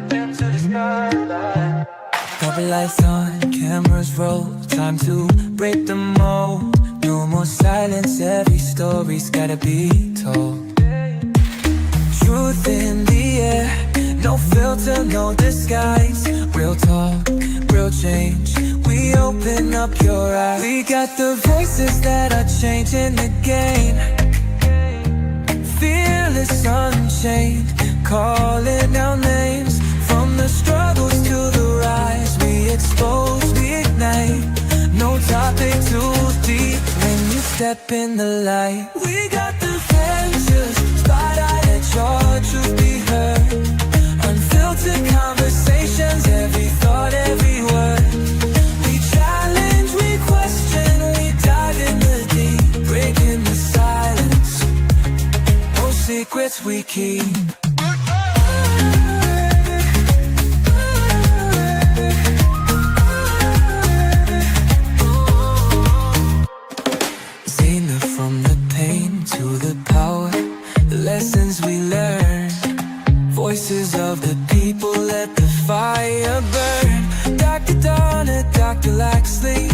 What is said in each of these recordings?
step into the spotlight. Couple lights on, cameras roll, time to break the mold. No more silence, every story's gotta be told. Truth in the air, no filter, no disguise. Real talk, real change, we open up your eyes. We got the voices that are changing the game. Fearless, unchained, calling our names. From the struggles to the rise, we expose, we ignite. No topic too deep when you step in the light. We got the answers, spotlight, let your truth be heard. Unfiltered conversations, every thought, every word. We challenge, we question, we dive in the deep, breaking the silence. No secrets we keep. From the pain to the power, the lessons we learn. Voices of the people, let the fire burn. Dr. Donna, Dr. Laxley,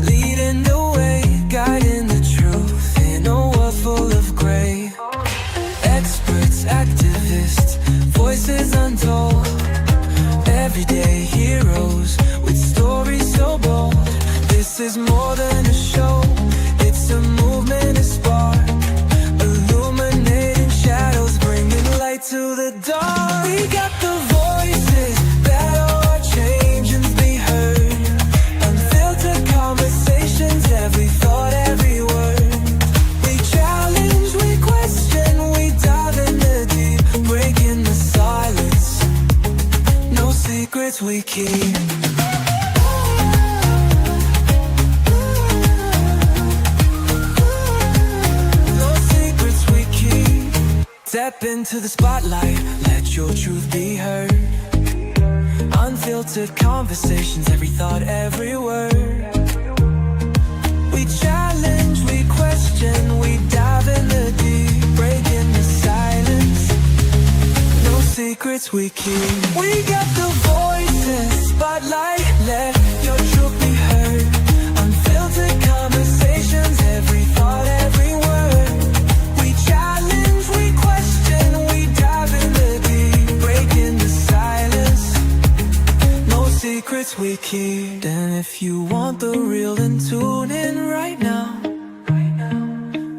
leading the way, guiding the truth in a world full of gray. Experts, activists, voices untold. Everyday heroes with stories so bold. This is more than a show, it's a movement, a spark, illuminating shadows, bringing light to the dark. We got the voices that are changing, be heard. Unfiltered conversations, every thought, every word. We challenge, we question, we dive in the deep, breaking the silence. No secrets we keep. Step into the spotlight, let your truth be heard. Unfiltered conversations, every thought, every word. We challenge, we question, we dive in the deep, breaking the silence. No secrets we keep. We got the voices, spotlight, let your truth be heard. Unfiltered conversations, every thought, every word. We challenge, we question, we dive in the deep, breaking the silence. No secrets we keep. And if you want the real, then tune in right now.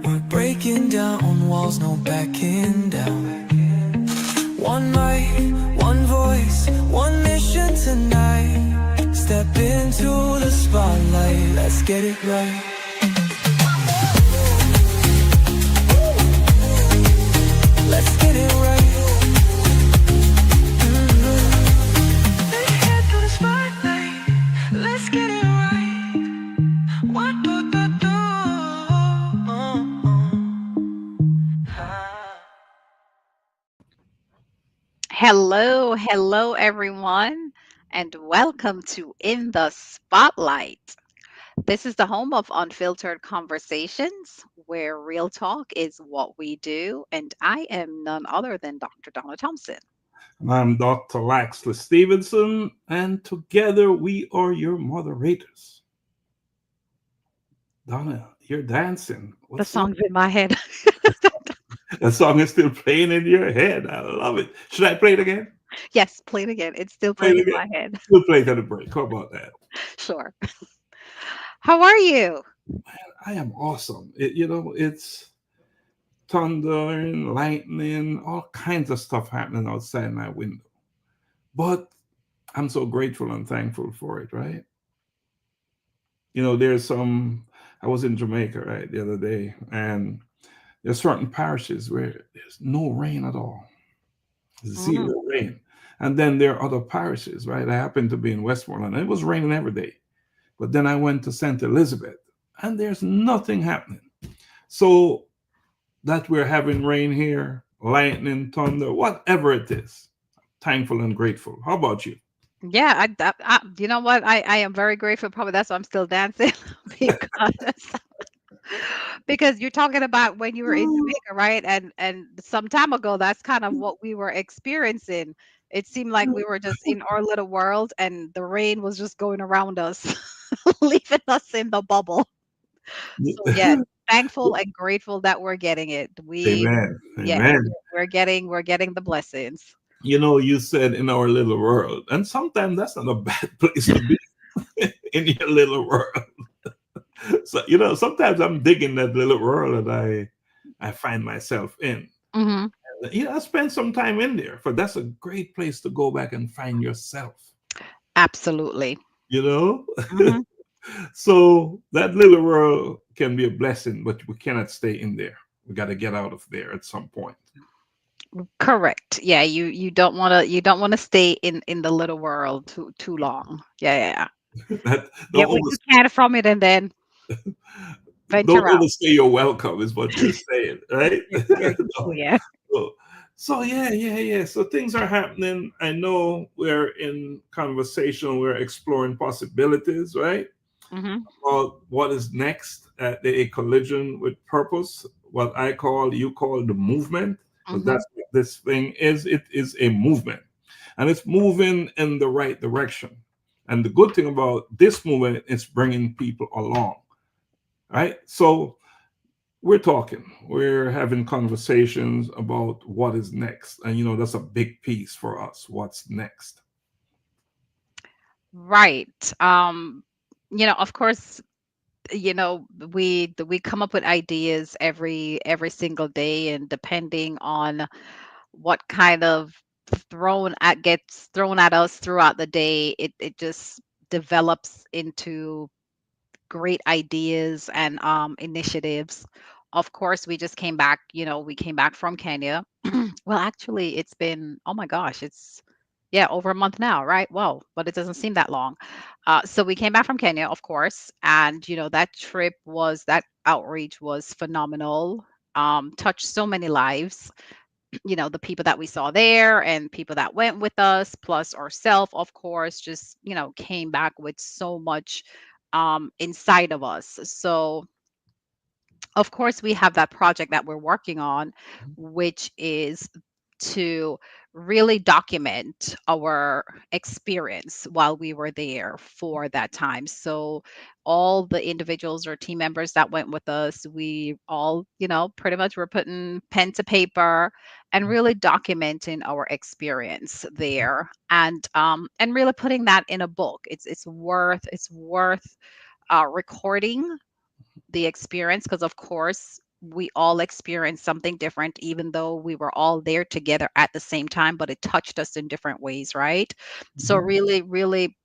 We're breaking down walls, no backing down. One mic, one voice, one mission tonight. Step into the spotlight, let's get it right. Let's get it right. Head to the spotlight. Let's get it right. What do? Hello, hello, everyone, and welcome to In the Spotlight. This is the home of unfiltered conversations where real talk is what we do, and I am none other than Dr. Donna Thompson. And I'm Dr. Laxley Stephenson, and together we are your moderators. Donna, you're dancing. The What's up? song's in my head. That song is still playing in your head. I love it. Should I play it again? Yes, play it again. It's still Play it playing in again. my head. We'll play it at the break. How about that? Sure. How are you? I am awesome. It's thunder and lightning, all kinds of stuff happening outside my window. But I'm so grateful and thankful for it, right? I was in Jamaica, right, the other day, and there's certain parishes where there's no rain at all, Mm, zero rain. And then there are other parishes, right? I happened to be in Westmoreland, and it was raining every day. But then I went to St. Elizabeth, and there's nothing happening. So that we're having rain here, lightning, thunder, whatever it is, thankful and grateful. How about you? yeah, you know what? I am very grateful. Probably that's why I'm still dancing because because you're talking about when you were in Jamaica, right? And some time ago, that's kind of what we were experiencing. It seemed like we were just in our little world and the rain was just going around us, leaving us in the bubble. So yeah, thankful and grateful that we're getting it. Amen. Yeah, Amen. we're getting the blessings. You said in our little world, and sometimes that's not a bad place to be in your little world. So, sometimes I'm digging that little world that I find myself in. Hmm. I spend some time in there, but that's a great place to go back and find yourself, Absolutely. you know? Hmm. So that little world can be a blessing, but we cannot stay in there. We got to get out of there at some point. Correct. Yeah, you don't want to stay in the little world too long. Yeah, yeah, yeah. That Get don't what over, you can from it and then don't venture out. overstay your welcome is what you're saying, right? Very true. No. Yeah. So, so yeah, yeah, yeah. So things are happening. I know we're in conversation. We're exploring possibilities, right? Hmm. About what is next at a collision with purpose. What I call, you call the movement, because Hmm. that's what this thing is. It is a movement, and it's moving in the right direction. And the good thing about this movement is bringing people along, right? So we're having conversations about what is next, and that's a big piece for us. What's next? Right. Of course, we come up with ideas every single day, and depending on what kind of thrown at gets thrown at us throughout the day, it just develops into great ideas and initiatives. Of course, we just came back, we came back from Kenya. Well, actually, it's been, oh my gosh, it's, yeah, over a month now, right? Whoa, but it doesn't seem that long. So we came back from Kenya, of course, and that outreach was phenomenal. Touched so many lives, the people that we saw there and people that went with us, plus ourselves, of course, just, came back with so much inside of us. So, of course, we have that project that we're working on, which is to really document our experience while we were there for that time. So, all the individuals or team members that went with us, we all, pretty much were putting pen to paper and really documenting our experience there, and really putting that in a book. It's worth recording the experience, because of course we all experienced something different, even though we were all there together at the same time, but it touched us in different ways, right? So Mhm. really, really,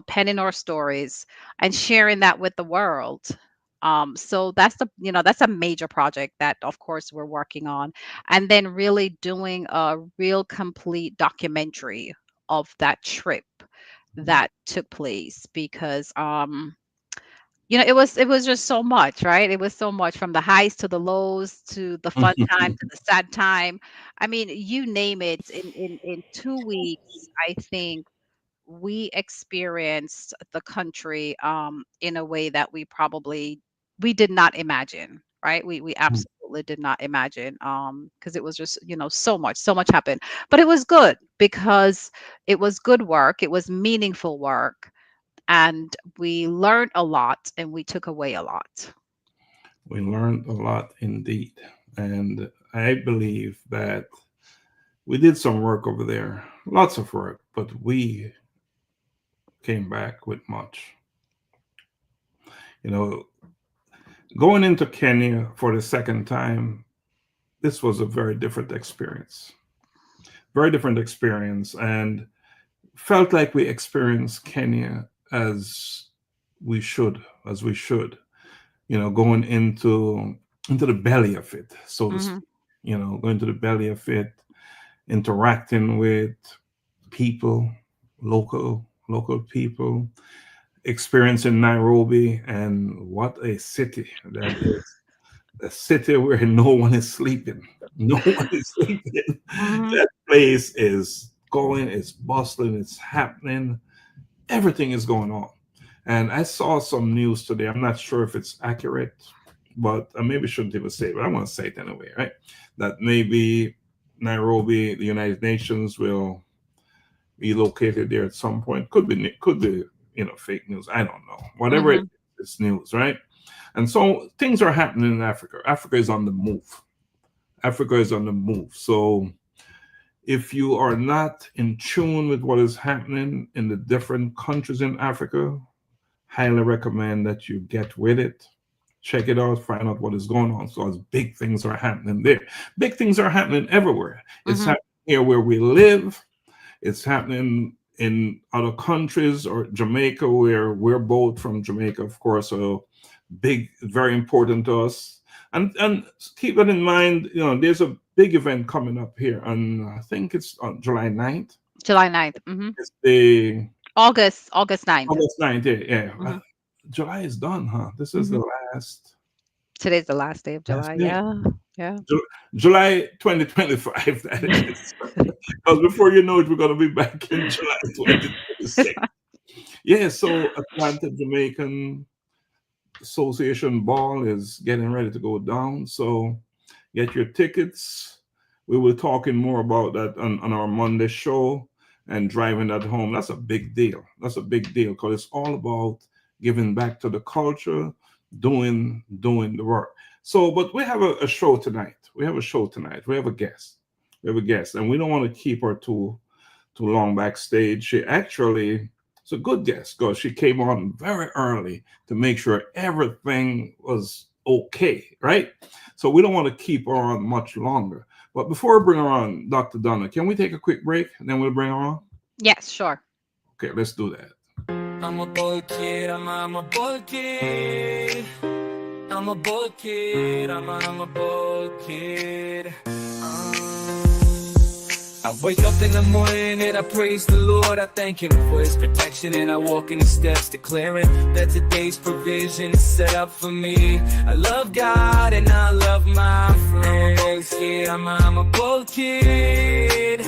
penning our stories and sharing that with the world. So that's a major project that of course we're working on, and then really doing a real complete documentary of that trip that took place, because it was just so much, right? It was so much, from the highs to the lows to the fun time to the sad time. I mean, you name it. In 2 weeks, I think we experienced the country in a way that we did not imagine, right? We absolutely did not imagine, because it was just, so much happened. But it was good, because it was good work, it was meaningful work, and we learned a lot and we took away a lot. We learned a lot indeed, and I believe that we did some work over there, lots of work, but we came back with much. You know, Going into Kenya for the second time, this was a very different experience. Very different experience, and felt like we experienced Kenya as we should. Going into the belly of it, so to Mhm. speak. Going to the belly of it, interacting with people, local people, experiencing Nairobi, and what a city that is. A city where no one is sleeping. No one is sleeping. Mhm. That place is going, it's bustling, it's happening. Everything is going on. And I saw some news today. I'm not sure if it's accurate, but I maybe shouldn't even say it, but I want to say it anyway, right? That maybe Nairobi, the United Nations, will relocated there at some point. Could be fake news. I don't know. Whatever it Mm-hmm. is, it's news, right? And so things are happening in Africa. Africa is on the move. Africa is on the move. So if you are not in tune with what is happening in the different countries in Africa, highly recommend that you get with it. Check it out, find out what is going on. So as big things are happening there. Big things are happening everywhere. It's Mm-hmm. happening here where we live. It's happening in other countries or Jamaica, where we're both from Jamaica, of course. So big, very important to us. And keep that in mind. There's a big event coming up here, and I think it's on July 9th. July 9th. Mm-hmm. It's the August 9th. August 9th. Yeah, yeah. Mm-hmm. July is done, huh? This is Mm-hmm. the Today's the last day of last July. day. Yeah. Yeah. July 2025. That is. Because before you know it, we're going to be back in July 2026. Yeah, so Atlanta Jamaican Association Ball is getting ready to go down. So get your tickets. We will talking more about that on our Monday show and driving that home. That's a big deal. That's a big deal because it's all about giving back to the culture, doing the work. So, but we have a show tonight. We have a show tonight. We have a guest. We have a guest, and we don't want to keep her too long backstage. She actually is a good guest because she came on very early to make sure everything was okay, right? So we don't want to keep her on much longer. But before we bring her on, Dr. Donna, can we take a quick break and then we'll bring her on? Yes, sure. Okay, let's do that. I'm a boy kid, I'm a boy kid. I'm a boy kid, I'm a boy kid. I wake up in the morning and I praise the Lord. I thank Him for His protection and I walk in His steps, declaring that today's provision is set up for me. I love God and I love my friends. Yeah, I'm a bold kid.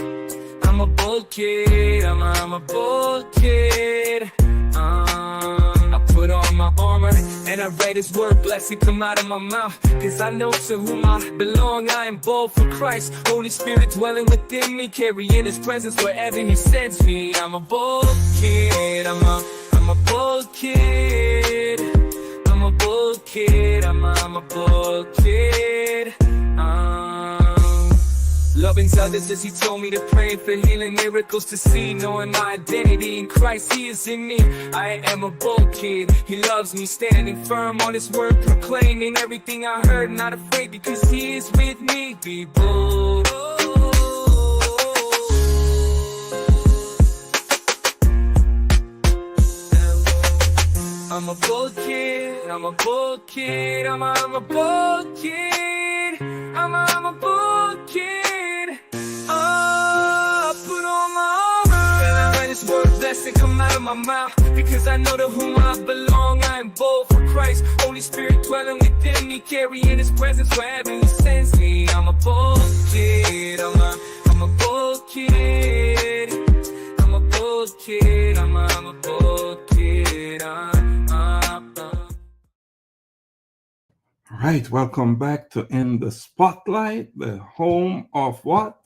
I'm a bold kid. I'm a bold kid. I put on my armor and I write His word, blessing come out of my mouth. Cause I know to whom I belong, I am bold for Christ. Holy Spirit dwelling within me, carrying His presence wherever He sends me. I'm a bold kid, I'm a bold kid. I'm a bold kid, I'm a bold kid. Loving others as He told me to pray for healing, miracles to see, knowing my identity in Christ, He is in me. I am a bold kid, He loves me, standing firm on His word, proclaiming everything I heard, not afraid because He is with me. Be bold. I'm a bold kid, I'm a bold kid, I'm a bold kid, I'm a bold kid. Put on my armor and I write His word, blessing come out of my mouth. Because I know to whom I belong, I am bold for Christ. Holy Spirit dwelling within me, carrying His presence wherever He sends me. I'm a bold kid, I'm a bold kid. I'm a bold kid, I'm a bold kid. All right, welcome back to In the Spotlight, the home of what?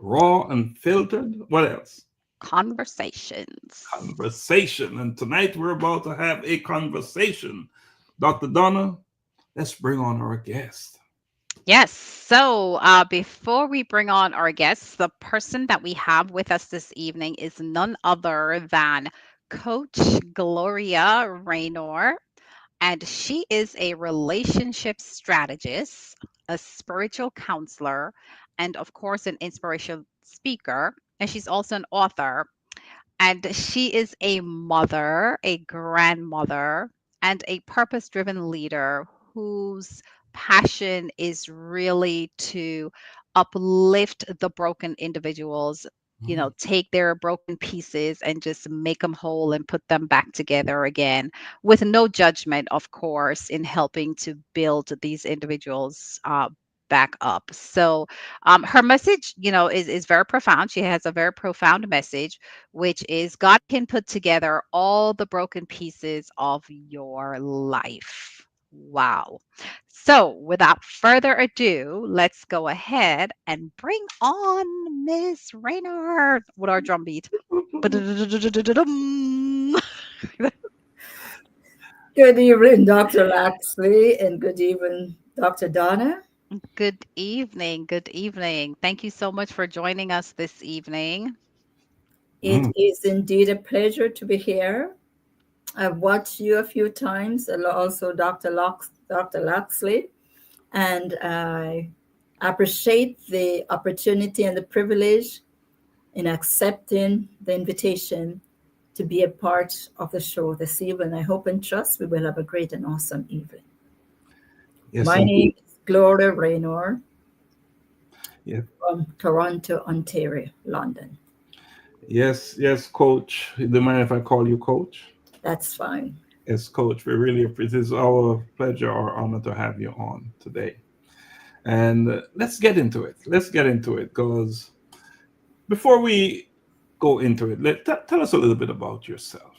Raw and filtered. What else? Conversations. Conversation. And tonight we're about to have a conversation. Dr. Donna, let's bring on our guest. Yes. So before we bring on our guests, the person that we have with us this evening is none other than Coach Gloria Raynor. And she is a relationship strategist, a spiritual counselor, and of course, an inspirational speaker. And she's also an author. And she is a mother, a grandmother, and a purpose driven leader whose passion is really to uplift the broken individuals, take their broken pieces and just make them whole and put them back together again with no judgment, of course, in helping to build these individuals back up. So her message, is very profound. She has a very profound message, which is God can put together all the broken pieces of your life. Wow. So, without further ado, let's go ahead and bring on Miss Raynor with our drum beat. Ba-da-da-da-da-da-da-dum. Good evening, Dr. Laxley, and good evening, Dr. Donna. Good evening. Good evening. Thank you so much for joining us this evening. It Mm. is indeed a pleasure to be here. I've watched you a few times, and also Dr. Laxley, and I appreciate the opportunity and the privilege in accepting the invitation to be a part of the show this evening. I hope and trust we will have a great and awesome evening. Yes, My name indeed. is Gloria Raynor Yeah. from Toronto, Ontario, London. Yes, yes, Coach. Do you mind if I call you Coach? That's fine. Yes, Coach. We really appreciate. It is our pleasure or honor to have you on today. And let's get into it. Let's get into it because before we go into it, tell us a little bit about yourself.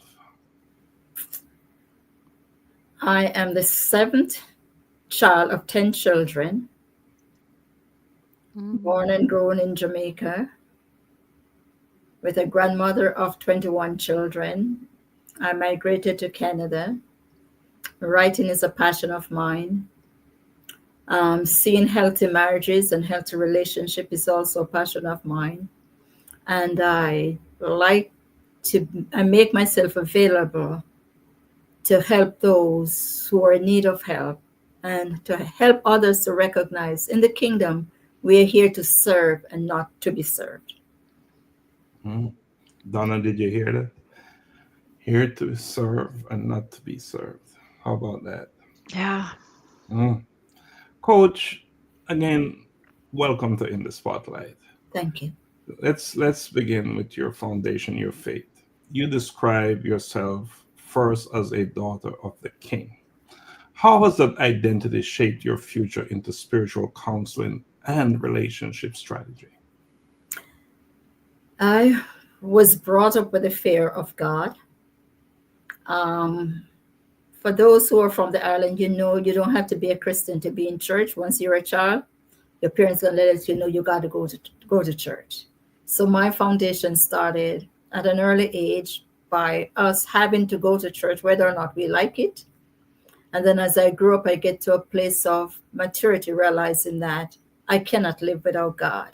I am the seventh child of 10 children, Mm. born and grown in Jamaica, with a grandmother of 21 children. I migrated to Canada. Writing is a passion of mine. Seeing healthy marriages and healthy relationship is also a passion of mine. And I make myself available to help those who are in need of help and to help others to recognize in the kingdom we are here to serve and not to be served. Mm. Donna, did you hear that? Here to serve and not to be served. How about that? Yeah. Mm. Coach, again, welcome to In the Spotlight. Thank you. Let's begin with your foundation, your faith. You describe yourself first as a daughter of the King. How has that identity shaped your future into spiritual counseling and relationship strategy? I was brought up with a fear of God. Um, for those who are from the island, you know you don't have to be a Christian to be in church. Once you're a child, your parents gonna let you know you got to go to church. So my foundation started at an early age by us having to go to church, whether or not we like it. And then as I grew up, I get to a place of maturity, realizing that I cannot live without God.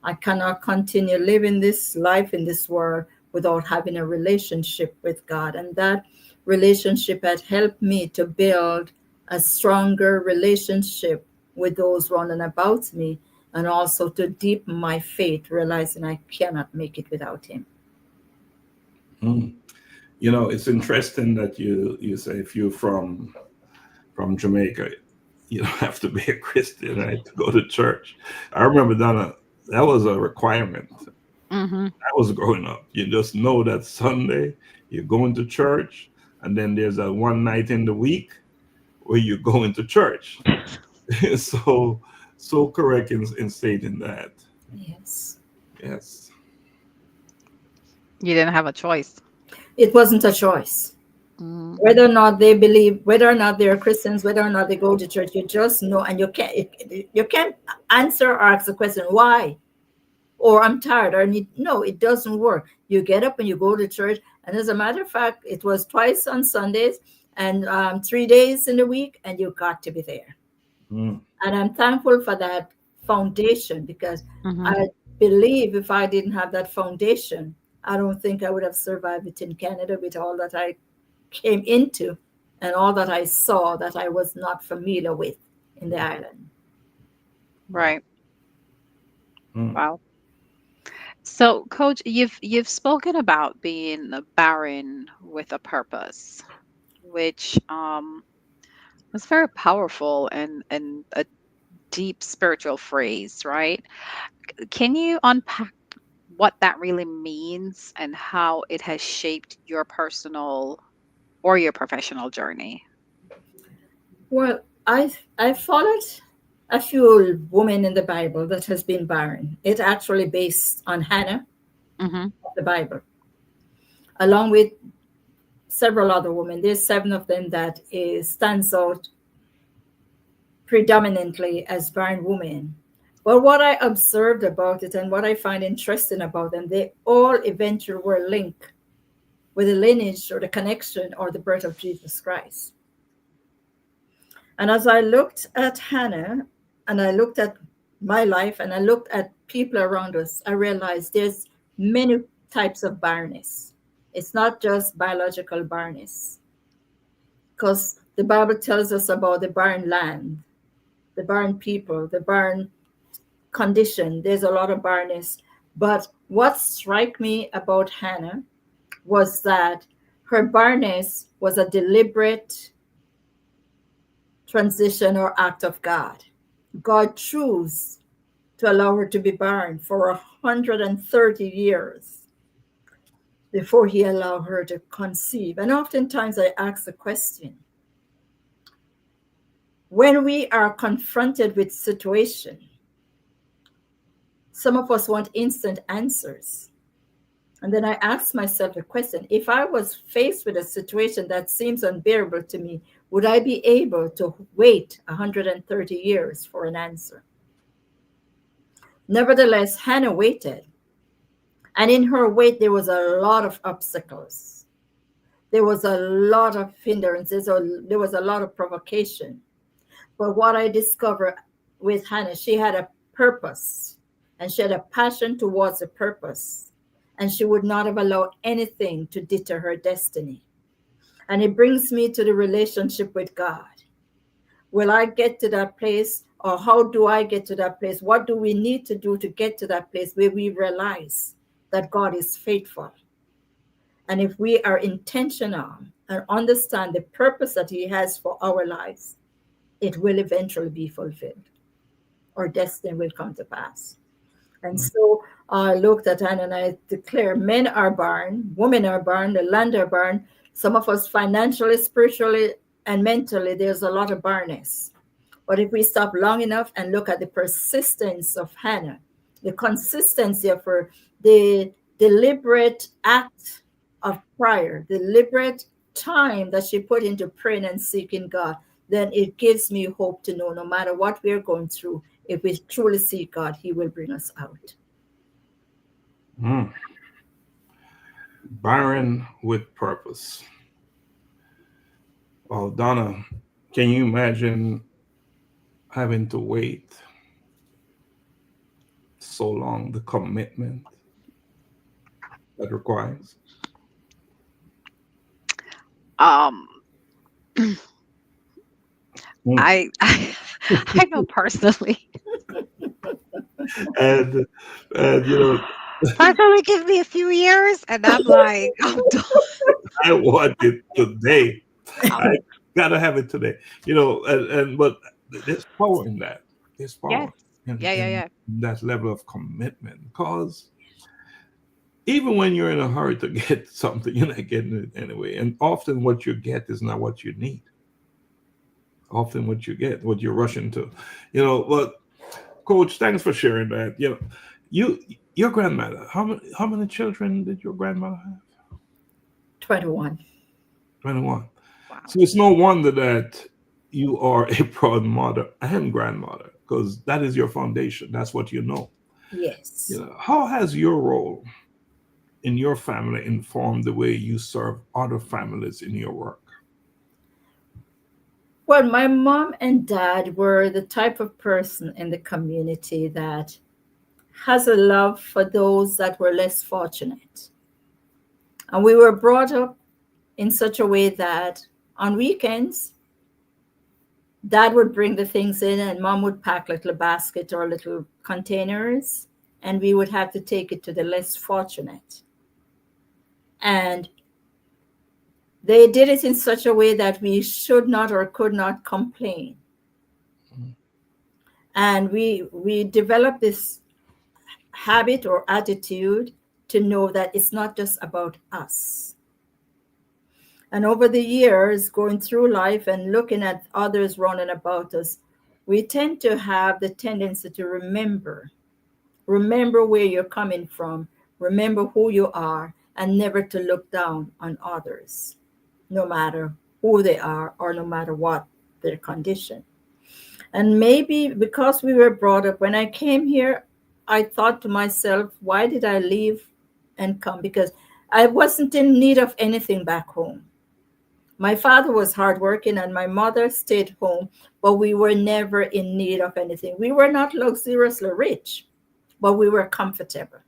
I cannot continue living this life in this world without having a relationship with God. And that relationship had helped me to build a stronger relationship with those round and about me, and also to deepen my faith, realizing I cannot make it without Him. Mm. You know, it's interesting that you say if you're from Jamaica, you don't have to be a Christian, right, to go to church. I remember Donna, that was a requirement. Mm-hmm. I was growing up. You just know that Sunday you're going to church, and then there's a one night in the week where you're going to church. so so correct in stating that. Yes. Yes. You didn't have a choice. It wasn't a choice. Mm. Whether or not they believe, whether or not they're Christians, whether or not they go to church, you just know, and you can't answer or ask the question why, or I'm tired, or need. No, it doesn't work. You get up and you go to church, and as a matter of fact, it was twice on Sundays and 3 days in the week, and you got to be there. Mm. And I'm thankful for that foundation because Mm-hmm. I believe if I didn't have that foundation, I don't think I would have survived it in Canada with all that I came into and all that I saw that I was not familiar with in the island. Right. Mm. Wow. So, Coach, you've spoken about being barren with a purpose, which is very powerful and a deep spiritual phrase, right? Can you unpack what that really means and how it has shaped your personal or your professional journey? Well, I followed a few women in the Bible that has been barren. It actually based on Hannah Mm-hmm. of the Bible, along with several other women. There's seven of them that stands out predominantly as barren women. But what I observed about it and what I find interesting about them, they all eventually were linked with the lineage or the connection or the birth of Jesus Christ. And as I looked at Hannah and I looked at my life and I looked at people around us, I realized there's many types of barrenness. It's not just biological barrenness, because the Bible tells us about the barren land, the barren people, the barren condition. There's a lot of barrenness. But what struck me about Hannah was that her barrenness was a deliberate transition or act of God. God chose to allow her to be barren for 130 years before he allowed her to conceive. And oftentimes I ask the question, when we are confronted with situation, some of us want instant answers. And then I ask myself the question, if I was faced with a situation that seems unbearable to me, would I be able to wait 130 years for an answer? Nevertheless, Hannah waited. And in her wait, there was a lot of obstacles. There was a lot of hindrances, or there was a lot of provocation. But what I discovered with Hannah, she had a purpose and she had a passion towards a purpose. And she would not have allowed anything to deter her destiny. And it brings me to the relationship with God. Will I get to that place, or how do I get to that place? What do we need to do to get to that place where we realize that God is faithful? And if we are intentional and understand the purpose that he has for our lives, it will eventually be fulfilled. Our destiny will come to pass. And so I looked at Anne and I declare, men are barren, women are barren, the land are barren. Some of us financially, spiritually, and mentally, there's a lot of barrenness. But if we stop long enough and look at the persistence of Hannah, the consistency of her, the deliberate act of prayer, deliberate time that she put into praying and seeking God, then it gives me hope to know no matter what we're going through, if we truly seek God, he will bring us out. Mm. Barren with purpose. Well, Donna, can you imagine having to wait so long, the commitment that requires? Um, Mm. I know personally. And, and Personally, give me a few years, and I'm like, I'm done. I want it today. I I'm, gotta have it today. But there's power in that. There's yes, power in, yeah, yeah, in yeah. that level of commitment. Because even when you're in a hurry to get something, you're not getting it anyway. And often what you get is not what you need. Often what you get, what you're rushing to. But Coach, thanks for sharing that. You your grandmother, how many children did your grandmother have? 21. 21. Wow. So it's no wonder that you are a proud mother and grandmother, because that is your foundation. That's what you know. Yes. How has your role in your family informed the way you serve other families in your work? Well, my mom and dad were the type of person in the community that has a love for those that were less fortunate. And we were brought up in such a way that on weekends, dad would bring the things in and mom would pack little basket or little containers, and we would have to take it to the less fortunate. And they did it in such a way that we should not or could not complain. And we developed this habit or attitude to know that it's not just about us. And over the years, going through life and looking at others running about us, we tend to have the tendency to remember where you're coming from, remember who you are, and never to look down on others, no matter who they are or no matter what their condition. And maybe because we were brought up, when I came here, I thought to myself, why did I leave and come? Because I wasn't in need of anything back home. My father was hardworking and my mother stayed home, but we were never in need of anything. We were not luxuriously rich, but we were comfortable.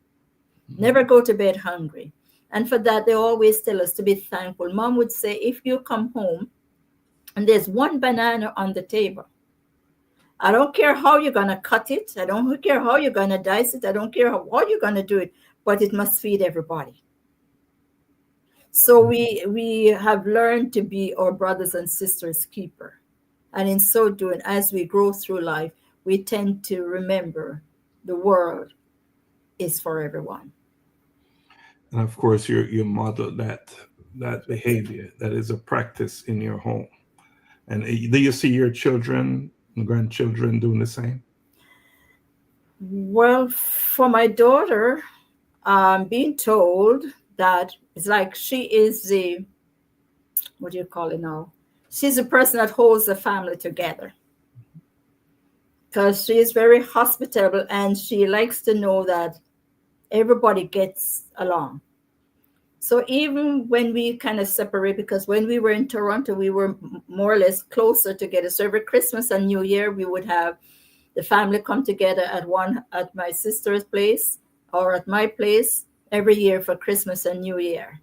Never go to bed hungry. And for that, they always tell us to be thankful. Mom would say, if you come home and there's one banana on the table, I don't care how you're going to cut it. I don't care how you're going to dice it. I don't care how you're going to do it, but it must feed everybody. So we have learned to be our brothers and sisters' keeper. And in so doing, as we grow through life, we tend to remember the world is for everyone. And of course, you model that behavior. That is a practice in your home. And do you see your children and grandchildren doing the same? Well, for my daughter, being told that it's like she is the, what do you call it now? She's the person that holds the family together, because she is very hospitable and she likes to know that everybody gets along. So even when we kind of separate, because when we were in Toronto, we were more or less closer together. So every Christmas and New Year, we would have the family come together at my sister's place or at my place every year for Christmas and New Year.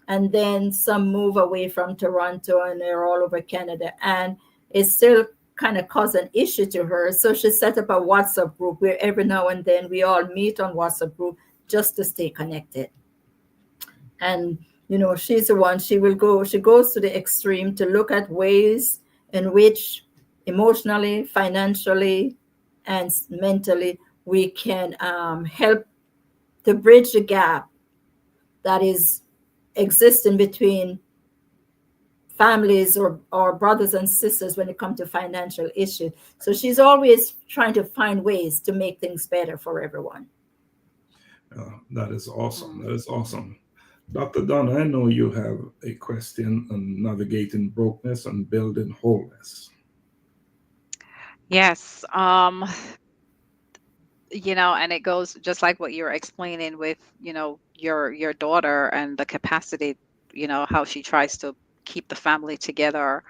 And then some move away from Toronto and they're all over Canada. And it still kind of caused an issue to her. So she set up a WhatsApp group where every now and then we all meet on WhatsApp group just to stay connected. And, she's the one, she goes to the extreme to look at ways in which emotionally, financially, and mentally we can help to bridge the gap that is existing between families or brothers and sisters when it comes to financial issues. So she's always trying to find ways to make things better for everyone. That is awesome. That is awesome. Dr. Donna, I know you have a question on navigating brokenness and building wholeness. Yes. And it goes just like what you're explaining with, your daughter and the capacity, how she tries to keep the family together.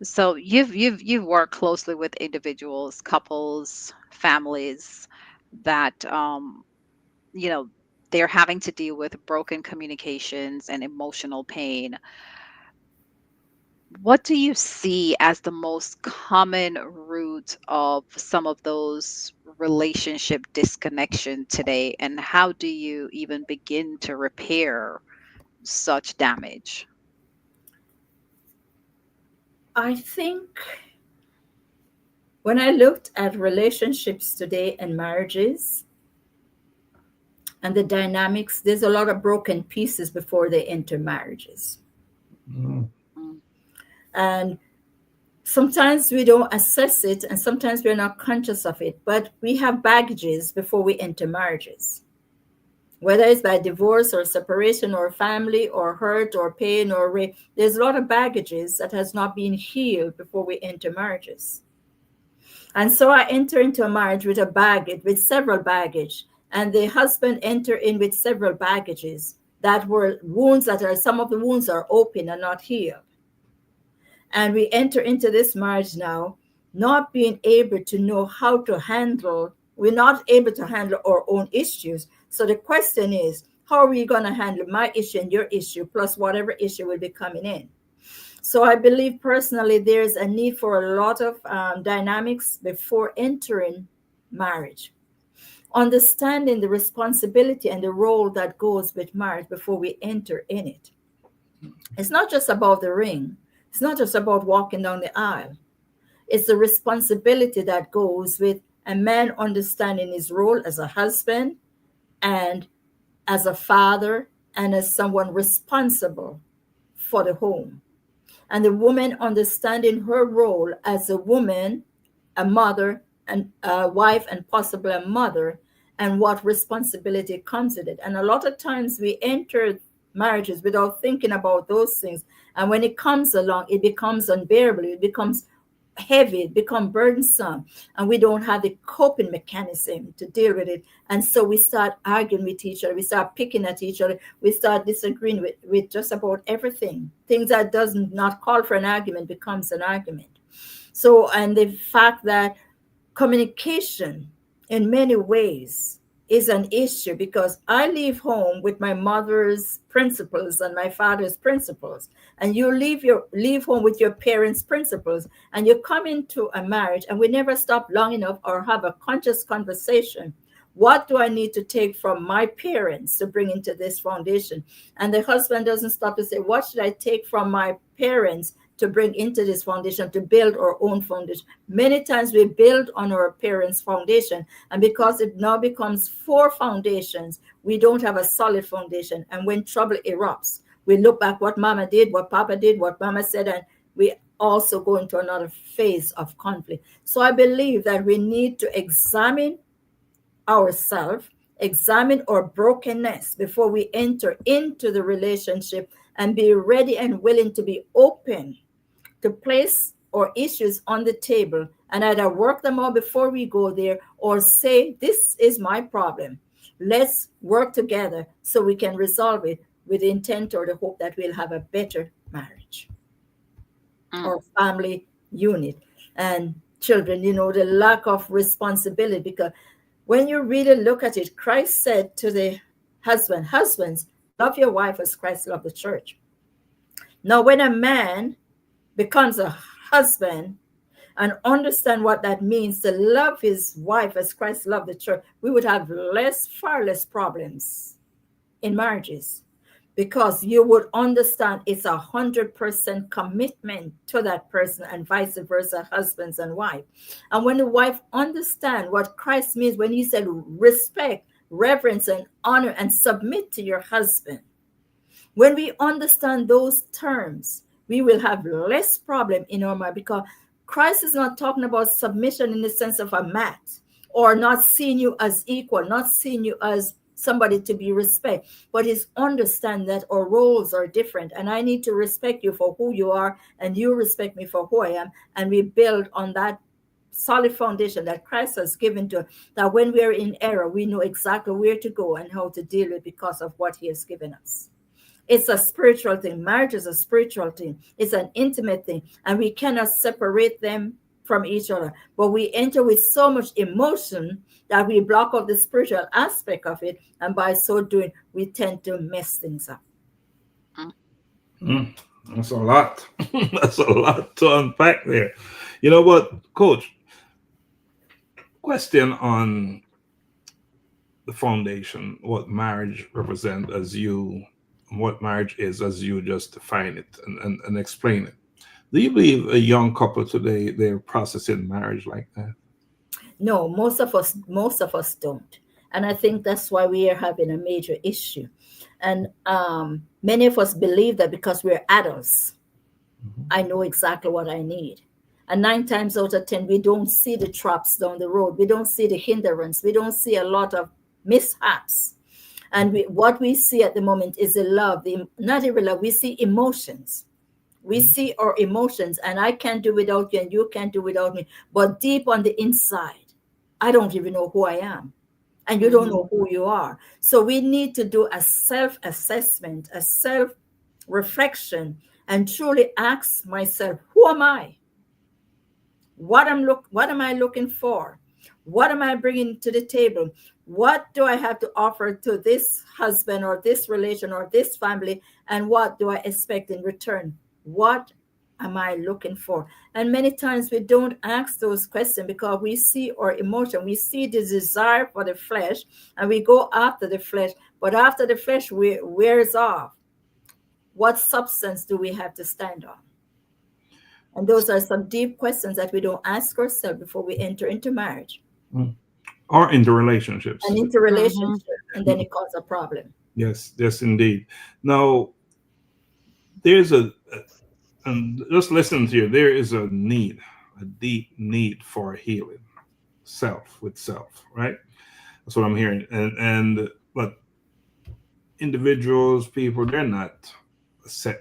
So you've worked closely with individuals, couples, families that you know they're having to deal with broken communications and emotional pain. What do you see as the most common root of some of those relationship disconnection today, and how do you even begin to repair such damage? I think when I looked at relationships today and marriages and the dynamics, there's a lot of broken pieces before they enter marriages. Mm. Mm. And sometimes we don't assess it and sometimes we're not conscious of it, but we have baggages before we enter marriages. Whether it's by divorce or separation or family or hurt or pain or rape, there's a lot of baggages that has not been healed before we enter marriages. And so I enter into a marriage with a baggage, with several baggage, and the husband enter in with several baggages that were wounds some of the wounds are open and not healed. And we enter into this marriage now, not being able to know how to handle, we're not able to handle our own issues. So the question is, how are we going to handle my issue and your issue, plus whatever issue will be coming in? So I believe personally there's a need for a lot of dynamics before entering marriage. Understanding the responsibility and the role that goes with marriage before we enter in it. It's not just about the ring. It's not just about walking down the aisle. It's the responsibility that goes with a man understanding his role as a husband and as a father and as someone responsible for the home. And the woman understanding her role as a woman, a mother, and a wife, and possibly a mother, and what responsibility comes with it. And a lot of times we enter marriages without thinking about those things. And when it comes along, it becomes unbearable. It becomes heavy, it become burdensome, and we don't have the coping mechanism to deal with it. And so we start arguing with each other, we start picking at each other, we start disagreeing with just about everything. Things that does not call for an argument becomes an argument. So, and the fact that communication in many ways is an issue, because I leave home with my mother's principles and my father's principles, and you leave home with your parents' principles, and you come into a marriage and we never stop long enough or have a conscious conversation. What do I need to take from my parents to bring into this foundation? And the husband doesn't stop to say, what should I take from my parents to bring into this foundation to build our own foundation? Many times we build on our parents' foundation, and because it now becomes four foundations, we don't have a solid foundation. And when trouble erupts, we look back what mama did, what papa did, what mama said, and we also go into another phase of conflict. So I believe that we need to examine ourselves, examine our brokenness before we enter into the relationship, and be ready and willing to be open to place our issues on the table and either work them out before we go there, or say, this is my problem. Let's work together so we can resolve it, with the intent or the hope that we'll have a better marriage or family unit. And children, the lack of responsibility, because when you really look at it, Christ said to the husbands, love your wife as Christ loved the church. Now, when a man becomes a husband and understand what that means to love his wife as Christ loved the church, we would have far less problems in marriages, because you would understand it's 100% commitment to that person, and vice versa, husbands and wife. And when the wife understand what Christ means when he said respect, reverence, and honor, and submit to your husband, when we understand those terms, we will have less problem in our mind, because Christ is not talking about submission in the sense of a mat, or not seeing you as equal, not seeing you as somebody to be respected, but is understand that our roles are different, and I need to respect you for who you are, and you respect me for who I am, and we build on that solid foundation that Christ has given to us, that when we are in error, we know exactly where to go and how to deal with because of what he has given us. It's a spiritual thing. Marriage is a spiritual thing. It's an intimate thing, and we cannot separate them from each other. But we enter with so much emotion that we block out the spiritual aspect of it, and by so doing, we tend to mess things up. That's a lot. That's a lot to unpack there. You know what, Coach? Question on the foundation, what marriage represents as you, what marriage is as you just define it and explain it. Do you believe a young couple today, they're processing marriage like that? No, most of us don't. And I think that's why we are having a major issue. And many of us believe that because we're adults, I know exactly what I need. And 9 times out of 10, we don't see the traps down the road. We don't see the hindrance. We don't see a lot of mishaps. And what we see at the moment is the love, not even love, we see emotions. We see our emotions, and I can't do without you, and you can't do without me. But deep on the inside, I don't even know who I am, and you don't know who you are. So we need to do a self-assessment, a self-reflection, and truly ask myself, who am I? What am I looking for? What am I bringing to the table? What do I have to offer to this husband or this relation or this family? And what do I expect in return? What am I looking for? And many times we don't ask those questions because we see our emotion. We see the desire for the flesh, and we go after the flesh. But after the flesh wears off, what substance do we have to stand on? And those are some deep questions that we don't ask ourselves before we enter into marriage. Or into relationships. And into relationship, and then it causes a problem. Yes, indeed. Now, and just listen to you, there is a deep need for healing, self, right? That's what I'm hearing. But individuals, people, they're not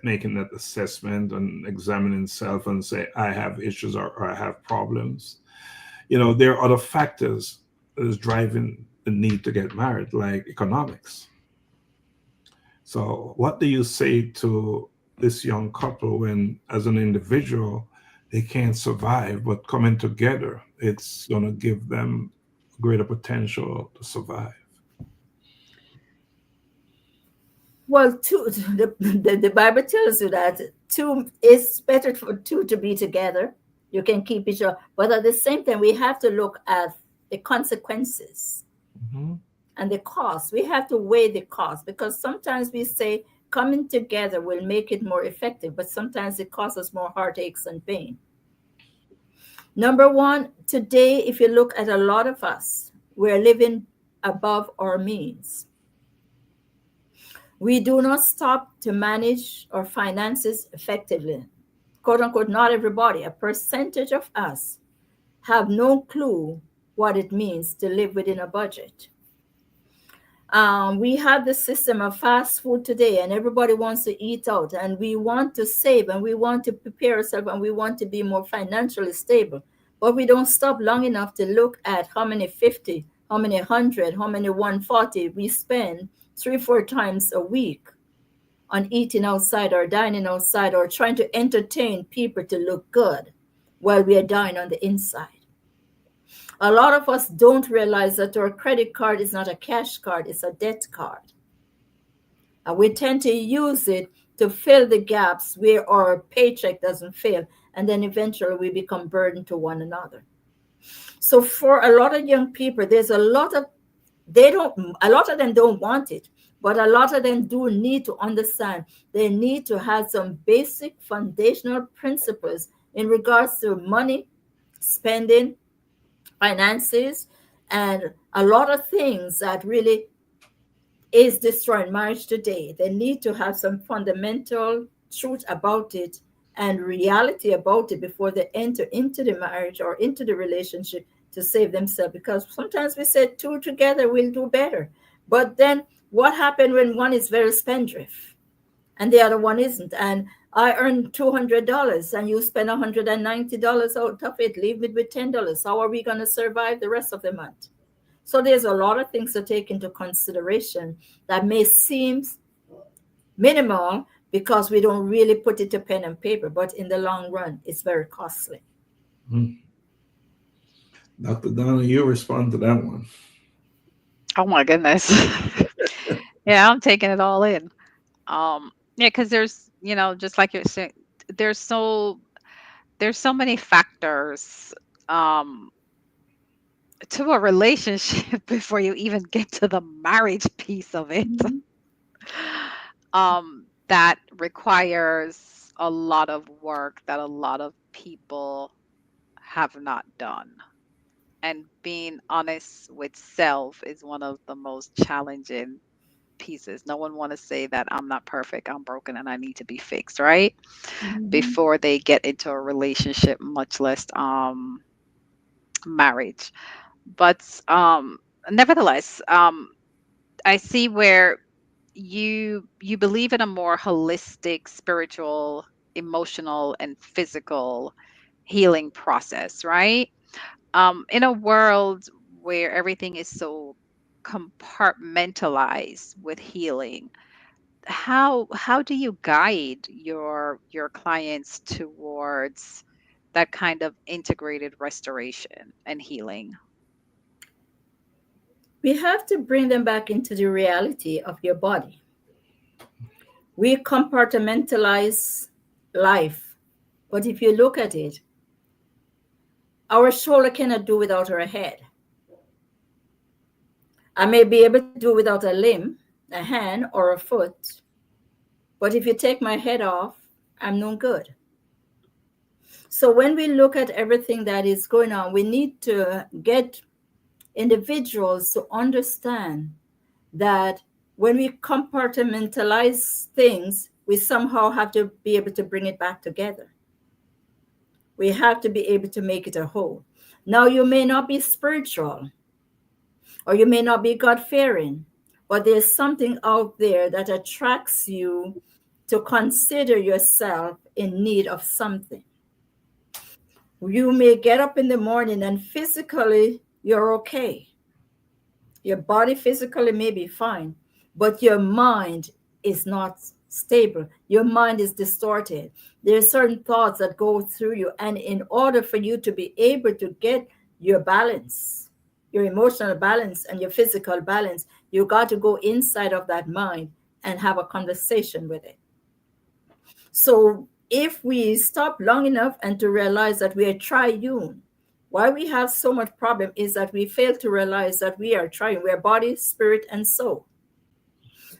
making that assessment and examining self and say, I have issues, or I have problems. There are other factors that is driving the need to get married, like economics. So, what do you say to this young couple when, as an individual, they can't survive, but coming together, it's going to give them greater potential to survive? Well, the Bible tells you that two is better for two to be together. You can keep each other, but at the same time, we have to look at the consequences Mhm. and the cost. We have to weigh the cost, because sometimes we say coming together will make it more effective, but sometimes it causes us more heartaches and pain. Number one, today, if you look at a lot of us, we're living above our means. We do not stop to manage our finances effectively. Quote unquote, not everybody, a percentage of us have no clue what it means to live within a budget. We have the system of fast food today, and everybody wants to eat out, and we want to save, and we want to prepare ourselves, and we want to be more financially stable. But we don't stop long enough to look at how many 50, how many 100, how many 140 we spend 3, 4 times a week on eating outside or dining outside or trying to entertain people to look good while we are dying on the inside. A lot of us don't realize that our credit card is not a cash card, it's a debt card. And we tend to use it to fill the gaps where our paycheck doesn't fill. And then eventually we become burdened to one another. So for a lot of young people, there's a lot of them don't want it, but a lot of them do need to understand. They need to have some basic foundational principles in regards to money, spending, finances, and a lot of things that really is destroying marriage today. They need to have some fundamental truth about it and reality about it before they enter into the marriage or into the relationship to save themselves. Because sometimes we say two together will do better. But then what happens when one is very spendthrift and the other one isn't? And I earn $200 and you spend $190 out of it. Leave me with $10. How are we going to survive the rest of the month? So there's a lot of things to take into consideration that may seem minimal because we don't really put it to pen and paper, but in the long run, it's very costly. Mhm. Dr. Donna, you respond to that one. Oh my goodness. Yeah, I'm taking it all in. Yeah, because there's, just like you're saying, there's so there's so many factors um to a relationship before you even get to the marriage piece of it. Mhm. That requires a lot of work that a lot of people have not done. And being honest with self is one of the most challenging pieces. No one want to say that I'm not perfect, I'm broken, and I need to be fixed, right? Mhm. Before they get into a relationship, much less marriage. But nevertheless, I see where you believe in a more holistic, spiritual, emotional, and physical healing process, right? In a world where everything is so compartmentalized with healing, how do you guide your clients towards that kind of integrated restoration and healing? We have to bring them back into the reality of your body. We compartmentalize life, but if you look at it, our shoulder cannot do without our head. I may be able to do without a limb, a hand, or a foot, but if you take my head off, I'm no good. So when we look at everything that is going on, we need to get individuals to understand that when we compartmentalize things, we somehow have to be able to bring it back together. We have to be able to make it a whole. Now, you may not be spiritual or you may not be God fearing, but there's something out there that attracts you to consider yourself in need of something. You may get up in the morning and physically you're okay. Your body physically may be fine, but your mind is not stable. Your mind is distorted. There are certain thoughts that go through you. And in order for you to be able to get your balance, your emotional balance and your physical balance, you got to go inside of that mind and have a conversation with it. So if we stop long enough and to realize that we are triune, why we have so much problem is that we fail to realize that we are triune. We are body, spirit, and soul.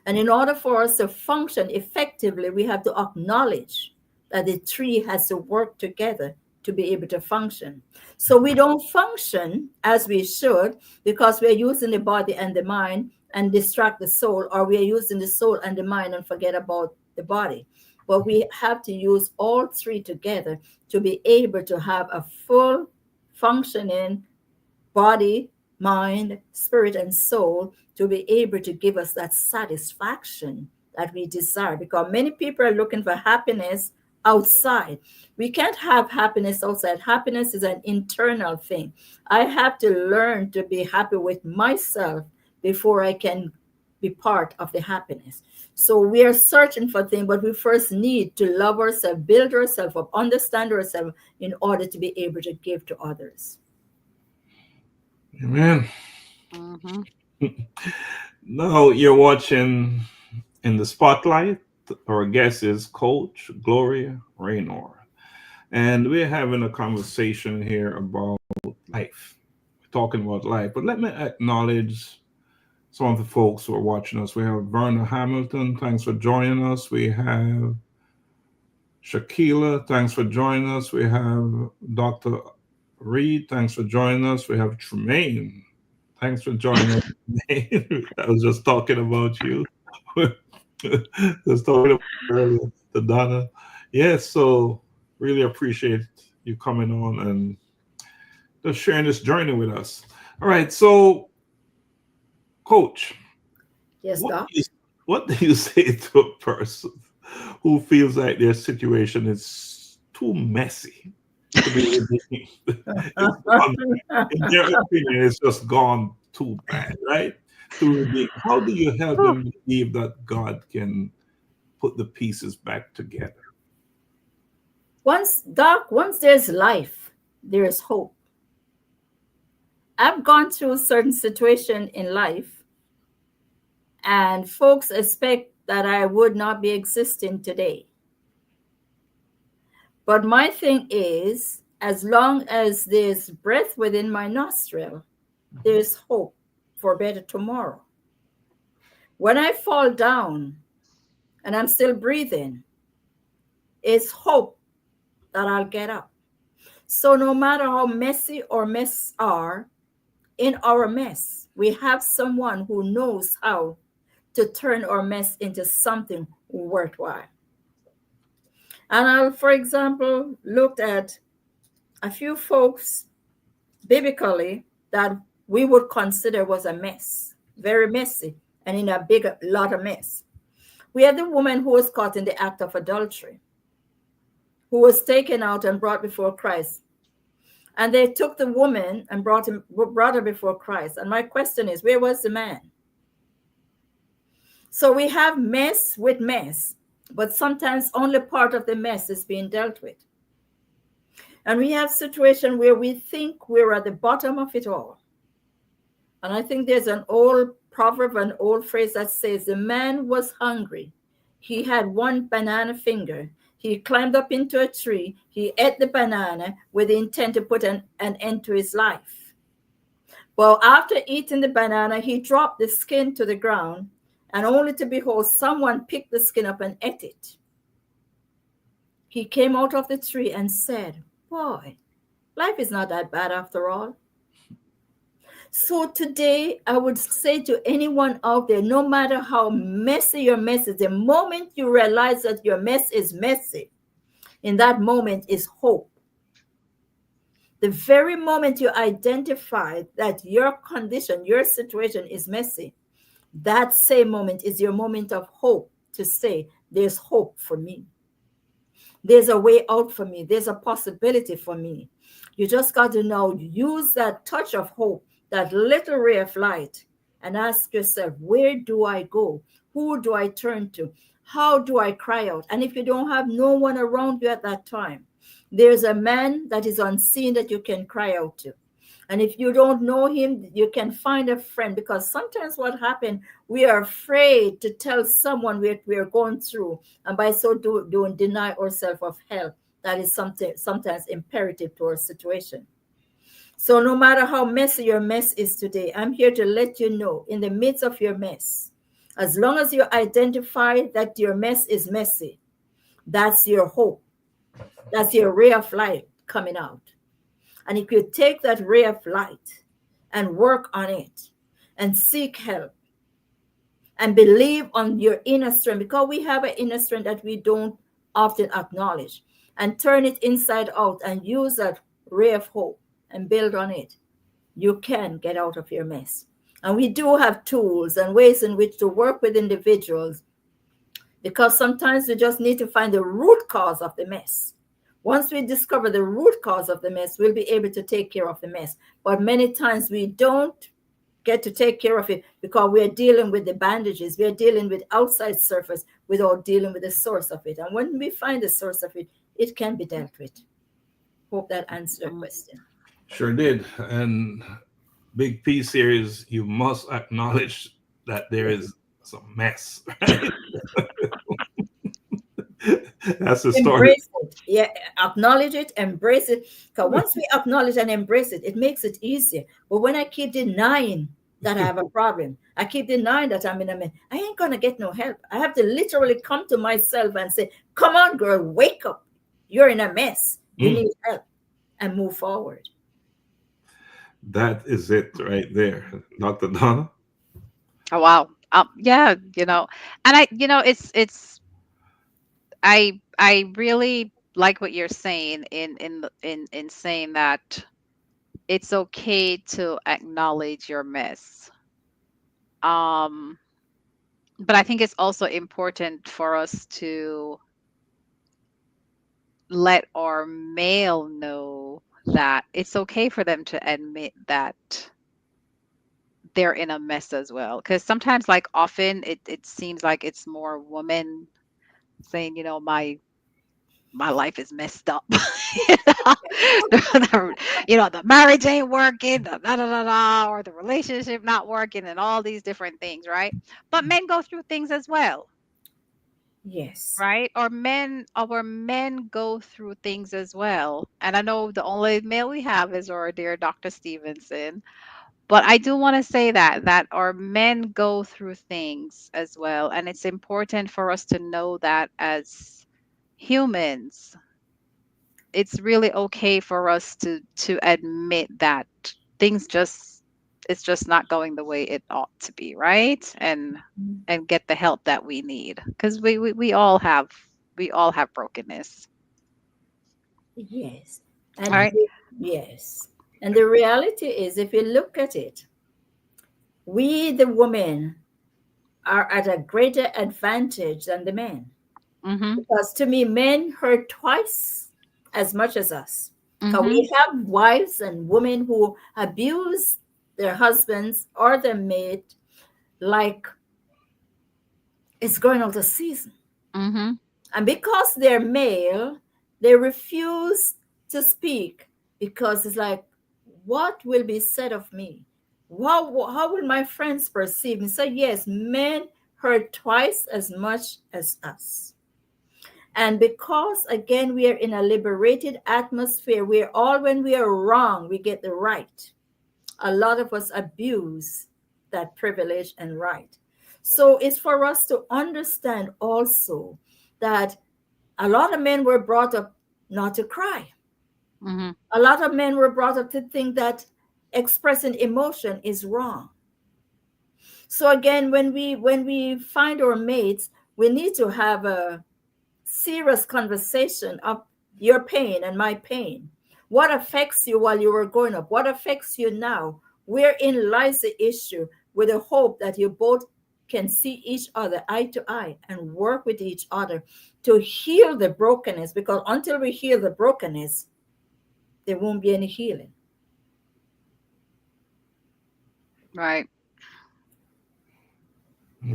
And in order for us to function effectively, we have to acknowledge that the three has to work together to be able to function. So we don't function as we should because we're using the body and the mind and distract the soul, or we are using the soul and the mind and forget about the body. But we have to use all three together to be able to have a full functioning body, mind, spirit, and soul to be able to give us that satisfaction that we desire. Because many people are looking for happiness outside. We can't have happiness outside. Happiness is an internal thing. I have to learn to be happy with myself before I can be part of the happiness. So we are searching for things, but we first need to love ourselves, build ourselves up, understand ourselves in order to be able to give to others. Amen. Mhm. Now you're watching In the Spotlight. Our guest is Coach Gloria Raynor. And we're having a conversation here about life. We're talking about life. But let me acknowledge some of the folks who are watching us. We have Verna Hamilton. Thanks for joining us. We have Shakila. Thanks for joining us. We have Dr. Reed. Thanks for joining us. We have Tremaine. Thanks for joining us. Tremaine. I was just talking about you. Just talking about you earlier to Donna. Yes, so really appreciate you coming on and just sharing this journey with us. All right, so Coach, Yes, what Doc? do you, what do you say to a person who feels like their situation is too messy to be redeemed? It's gone, in their opinion, it's just gone too bad, right? To redeem. How do you help Whew. them believe that God can put the pieces back together? Once there's life, there is hope. I've gone through certain situation in life, and folks expect that I would not be existing today. But my thing is, as long as there's breath within my nostril, there's hope for better tomorrow. When I fall down and I'm still breathing, it's hope that I'll get up. So no matter how messy or mess are, in our mess, we have someone who knows how to turn our mess into something worthwhile. And I, for example, looked at a few folks biblically that we would consider was a mess, very messy, and in a big lot of mess. We had the woman who was caught in the act of adultery, who was taken out and brought before Christ. And they took the woman and brought her before Christ. And my question is, where was the man? So we have mess with mess, but sometimes only part of the mess is being dealt with. And we have situations where we think we're at the bottom of it all. And I think there's an old proverb, an old phrase that says, the man was hungry. He had one banana finger. He climbed up into a tree. He ate the banana with the intent to put an end to his life. Well, after eating the banana, he dropped the skin to the ground, and only to behold, someone picked the skin up and ate it. He came out of the tree and said, boy, life is not that bad after all. So today, I would say to anyone out there, no matter how messy your mess is, the moment you realize that your mess is messy, in that moment is hope. The very moment you identify that your condition, your situation is messy, that same moment is your moment of hope to say there's hope for me. There's a way out for me. There's a possibility for me. You just got to now use that touch of hope, that little ray of light, and ask yourself, where do I go? Who do I turn to? How do I cry out? And if you don't have no one around you at that time, there's a man that is unseen that you can cry out to. And if you don't know him, you can find a friend, because sometimes what happens, we are afraid to tell someone what we are going through. And by so doing, deny ourselves of help. That is something sometimes imperative to our situation. So no matter how messy your mess is today, I'm here to let you know, in the midst of your mess, as long as you identify that your mess is messy, that's your hope. That's your ray of light coming out. And if you take that ray of light and work on it and seek help and believe on your inner strength, because we have an inner strength that we don't often acknowledge, and turn it inside out and use that ray of hope and build on it, you can get out of your mess. And we do have tools and ways in which to work with individuals, because sometimes we just need to find the root cause of the mess. Once we discover the root cause of the mess, we'll be able to take care of the mess. But many times we don't get to take care of it because we are dealing with the bandages. We are dealing with outside surface without dealing with the source of it. And when we find the source of it, it can be dealt with. Hope that answered your question. Sure did. And big piece here is you must acknowledge that there is some mess. Right? That's the story. Embrace it. Yeah, acknowledge it, embrace it. Because once we acknowledge and embrace it, it makes it easier. But when I keep denying that I have a problem, I keep denying that I'm in a mess, I ain't gonna get no help. I have to literally come to myself and say, come on, girl, wake up. You're in a mess. You need help, and move forward. That is it right there. Dr. Donna? Oh, wow. Yeah, and I really like what you're saying in saying that it's okay to acknowledge your mess. But I think it's also important for us to let our male know that it's okay for them to admit that they're in a mess as well. Because sometimes, like often, it seems like it's more women saying, my life is messed up. you know, the marriage ain't working, da, da, da, da, da, or the relationship not working, and all these different things, right? But men go through things as well, Yes. right? Our men go through things as well. And I know the only male we have is our dear Dr. Stephenson. But I do want to say that our men go through things as well. And it's important for us to know that as humans, it's really okay for us to admit that things it's just not going the way it ought to be, right? And get the help that we need, because we all have brokenness. Yes. All And right. yes. And the reality is, if you look at it, we, the women, are at a greater advantage than the men. Mm-hmm. Because to me, men hurt twice as much as us. Because Mm-hmm. we have wives and women who abuse their husbands or their mate like it's going out of season. Mm-hmm. And because they're male, they refuse to speak, because it's like, what will be said of me? How will my friends perceive me? So, yes, men hurt twice as much as us. And because, again, we are in a liberated atmosphere where when we are wrong, we get the right. A lot of us abuse that privilege and right. So it's for us to understand also that a lot of men were brought up not to cry. Mm-hmm. A lot of men were brought up to think that expressing emotion is wrong. So again, when we find our mates, we need to have a serious conversation of your pain and my pain. What affects you while you were growing up? What affects you now? Wherein lies the issue, with the hope that you both can see each other eye to eye and work with each other to heal the brokenness, because until we heal the brokenness, there won't be any healing. Right.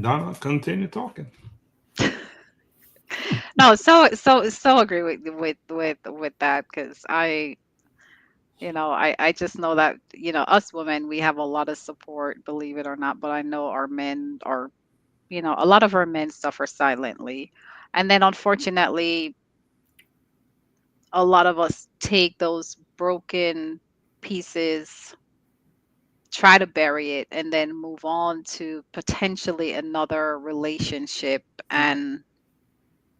Donna, continue talking. No, so agree with that, because I just know that, us women, we have a lot of support, believe it or not, but I know our men are, a lot of our men suffer silently. And then unfortunately, a lot of us take those broken pieces, try to bury it, and then move on to potentially another relationship, and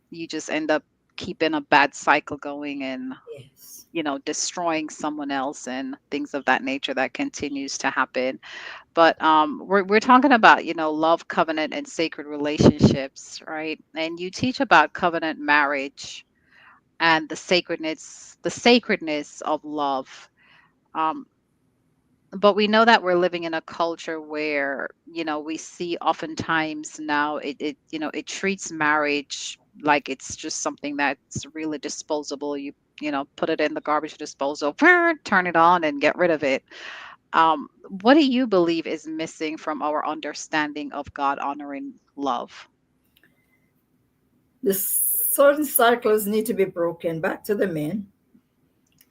you just end up keeping a bad cycle going, and Yes. destroying someone else and things of that nature that continues to happen. But we're talking about, love, covenant, and sacred relationships, right? And you teach about covenant marriage and the sacredness of love. Um, but we know that we're living in a culture where, we see oftentimes now it treats marriage like it's just something that's really disposable. You put it in the garbage disposal, turn it on and get rid of it. What do you believe is missing from our understanding of God honoring love? The certain cycles need to be broken. Back to the men.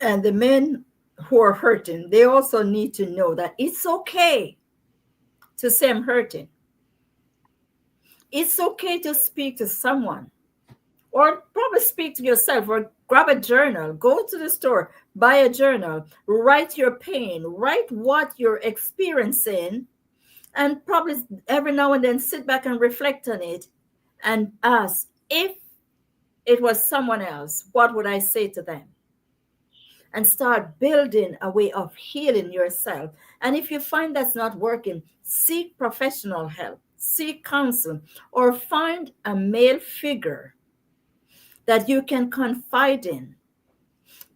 And the men who are hurting, they also need to know that it's okay to say I'm hurting. It's okay to speak to someone, or probably speak to yourself, or grab a journal, go to the store, buy a journal, write your pain, write what you're experiencing, and probably every now and then sit back and reflect on it and ask, if it was someone else, what would I say to them? And start building a way of healing yourself. And if you find that's not working, seek professional help, seek counsel, or find a male figure that you can confide in,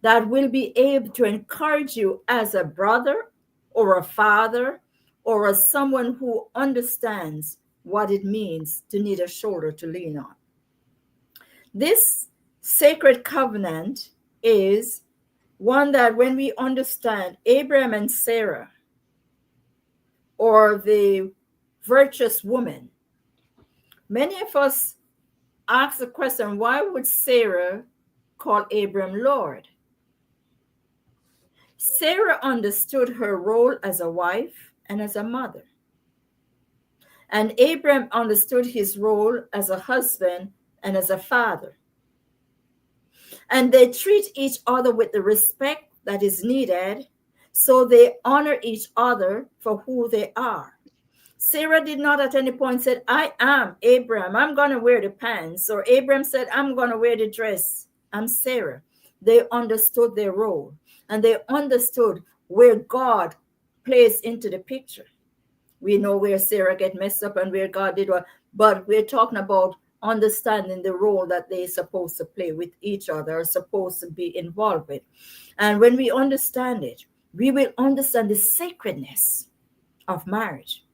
that will be able to encourage you as a brother or a father, or as someone who understands what it means to need a shoulder to lean on. This sacred covenant is one that, when we understand Abraham and Sarah, or the virtuous woman, many of us ask the question, why would Sarah call Abraham Lord? Sarah understood her role as a wife and as a mother. And Abraham understood his role as a husband and as a father. And they treat each other with the respect that is needed, so they honor each other for who they are. Sarah did not at any point say, I am Abraham, I'm going to wear the pants. Or Abraham said, I'm going to wear the dress, I'm Sarah. They understood their role, and they understood where God plays into the picture. We know where Sarah get messed up and where God did what, but we're talking about understanding the role that they're supposed to play with each other, are supposed to be involved with. And when we understand it, we will understand the sacredness of marriage.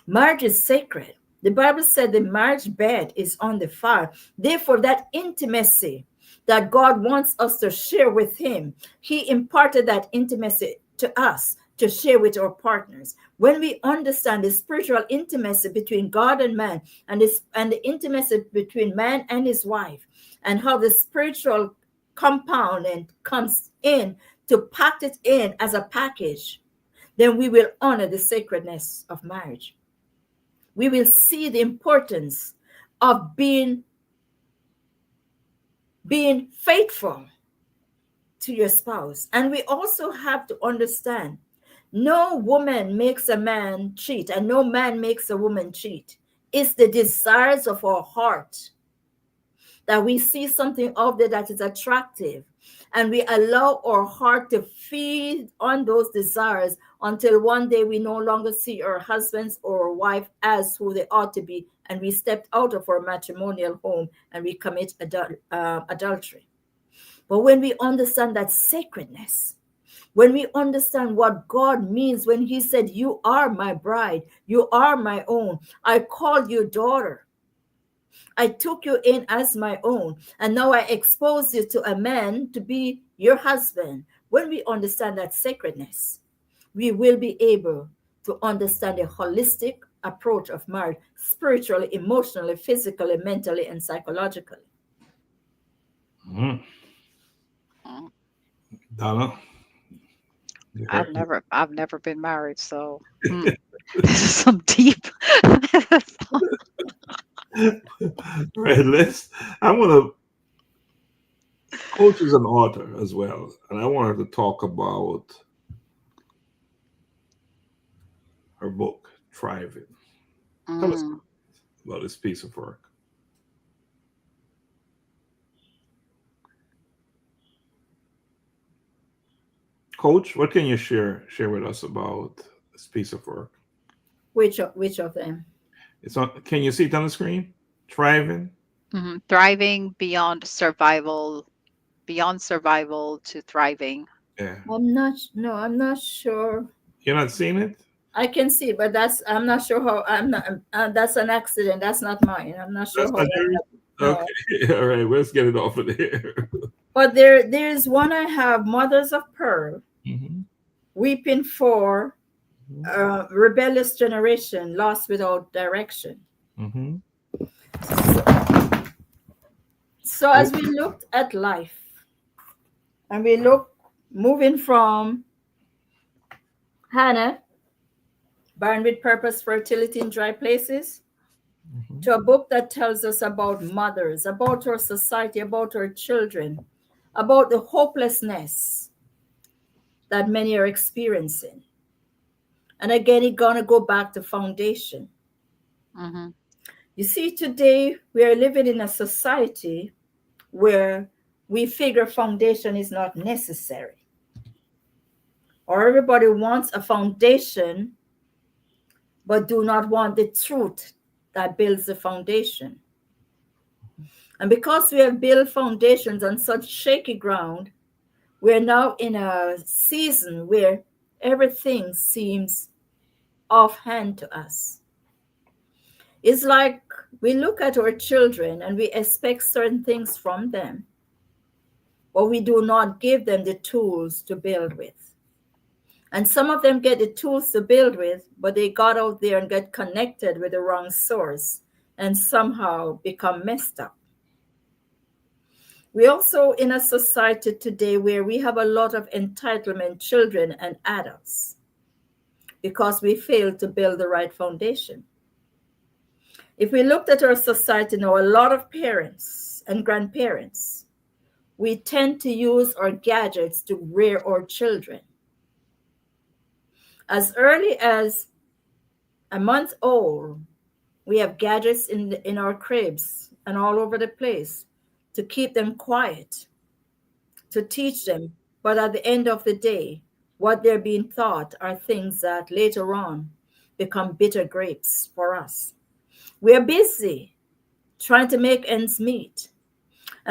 Marriage is sacred. The Bible said the marriage bed is undefiled. Therefore, that intimacy that God wants us to share with him, he imparted that intimacy to us to share with our partners. When we understand the spiritual intimacy between God and man, and the intimacy between man and his wife, and how the spiritual component comes in to pack it in as a package, then we will honor the sacredness of marriage. We will see the importance of being faithful to your spouse. And we also have to understand, no woman makes a man cheat, and no man makes a woman cheat. It's the desires of our heart that we see something out there that is attractive, and we allow our heart to feed on those desires until one day we no longer see our husbands or our wife as who they ought to be, and we stepped out of our matrimonial home and we commit adultery. But when we understand that sacredness, When we understand what God means when he said, you are my bride, you are my own, I called you daughter, I took you in as my own, and now I expose you to a man to be your husband. When we understand that sacredness, we will be able to understand a holistic approach of marriage, spiritually, emotionally, physically, mentally, and psychologically. Mhm. Mm. Donna, you heard me. I've never been married, so this is some deep. Right, I'm gonna. Coach is an author as well, and I wanted to talk about her book, Thriving. Tell us Mm. about this piece of work. Coach, what can you share with us about this piece of work? Which of them? It's on. Can you see it on the screen? Thriving. Thriving beyond survival to thriving. Yeah, I'm not sure. you're not seeing it. I can see, but I'm not sure how. I'm not. That's an accident. That's not mine. I'm not sure That's how not that yours. happened. No, Okay, all right. Let's get it off of there. but there's one I have. Mothers of Pearl, hmm weeping for rebellious generation, lost without direction. hmm So as we looked at life, and we look moving from Hannah, barren with purpose, fertility in dry places, to a book that tells us about mothers, about our society, about our children, about the hopelessness that many are experiencing. And again, it's going to go back to foundation. hmm You see, today we are living in a society where we figure foundation is not necessary, or everybody wants a foundation but do not want the truth that builds the foundation. And because we have built foundations on such shaky ground, we're now in a season where everything seems offhand to us. It's like we look at our children and we expect certain things from them, but we do not give them the tools to build with. And some of them get the tools to build with, but they got out there and get connected with the wrong source and somehow become messed up. We also in a society today where we have a lot of entitlement children and adults because we failed to build the right foundation. If we looked at our society now, a lot of parents and grandparents, we tend to use our gadgets to rear our children. As early as a month old, we have gadgets in our cribs and all over the place to keep them quiet, to teach them. But at the end of the day, what they're being taught are things that later on become bitter grapes for us. We're busy trying to make ends meet,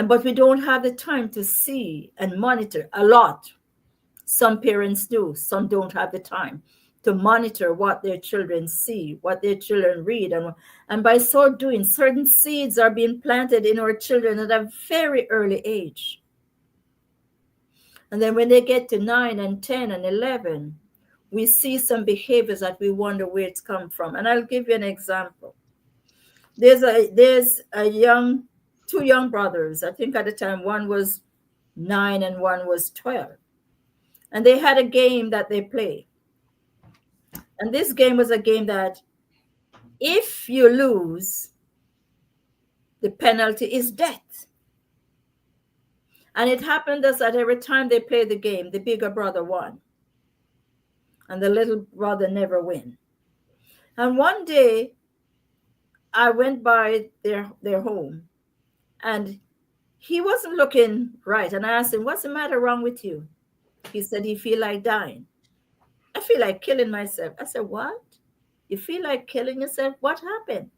but we don't have the time to see and monitor a lot. Some parents do, some don't have the time to monitor what their children see, what their children read. And by so doing, certain seeds are being planted in our children at a very early age. And then when they get to 9 and 10 and 11, we see some behaviors that we wonder where it's come from. And I'll give you an example. There's two young brothers. I think at the time one was 9 and one was 12. And they had a game that they play. And this game was a game that if you lose, the penalty is death. And it happened thus that every time they played the game, the bigger brother won. And the little brother never win. And one day I went by their home and he wasn't looking right. And I asked him, what's the matter wrong with you? He said, he feel like dying. I feel like killing myself. I said, what? You feel like killing yourself? What happened?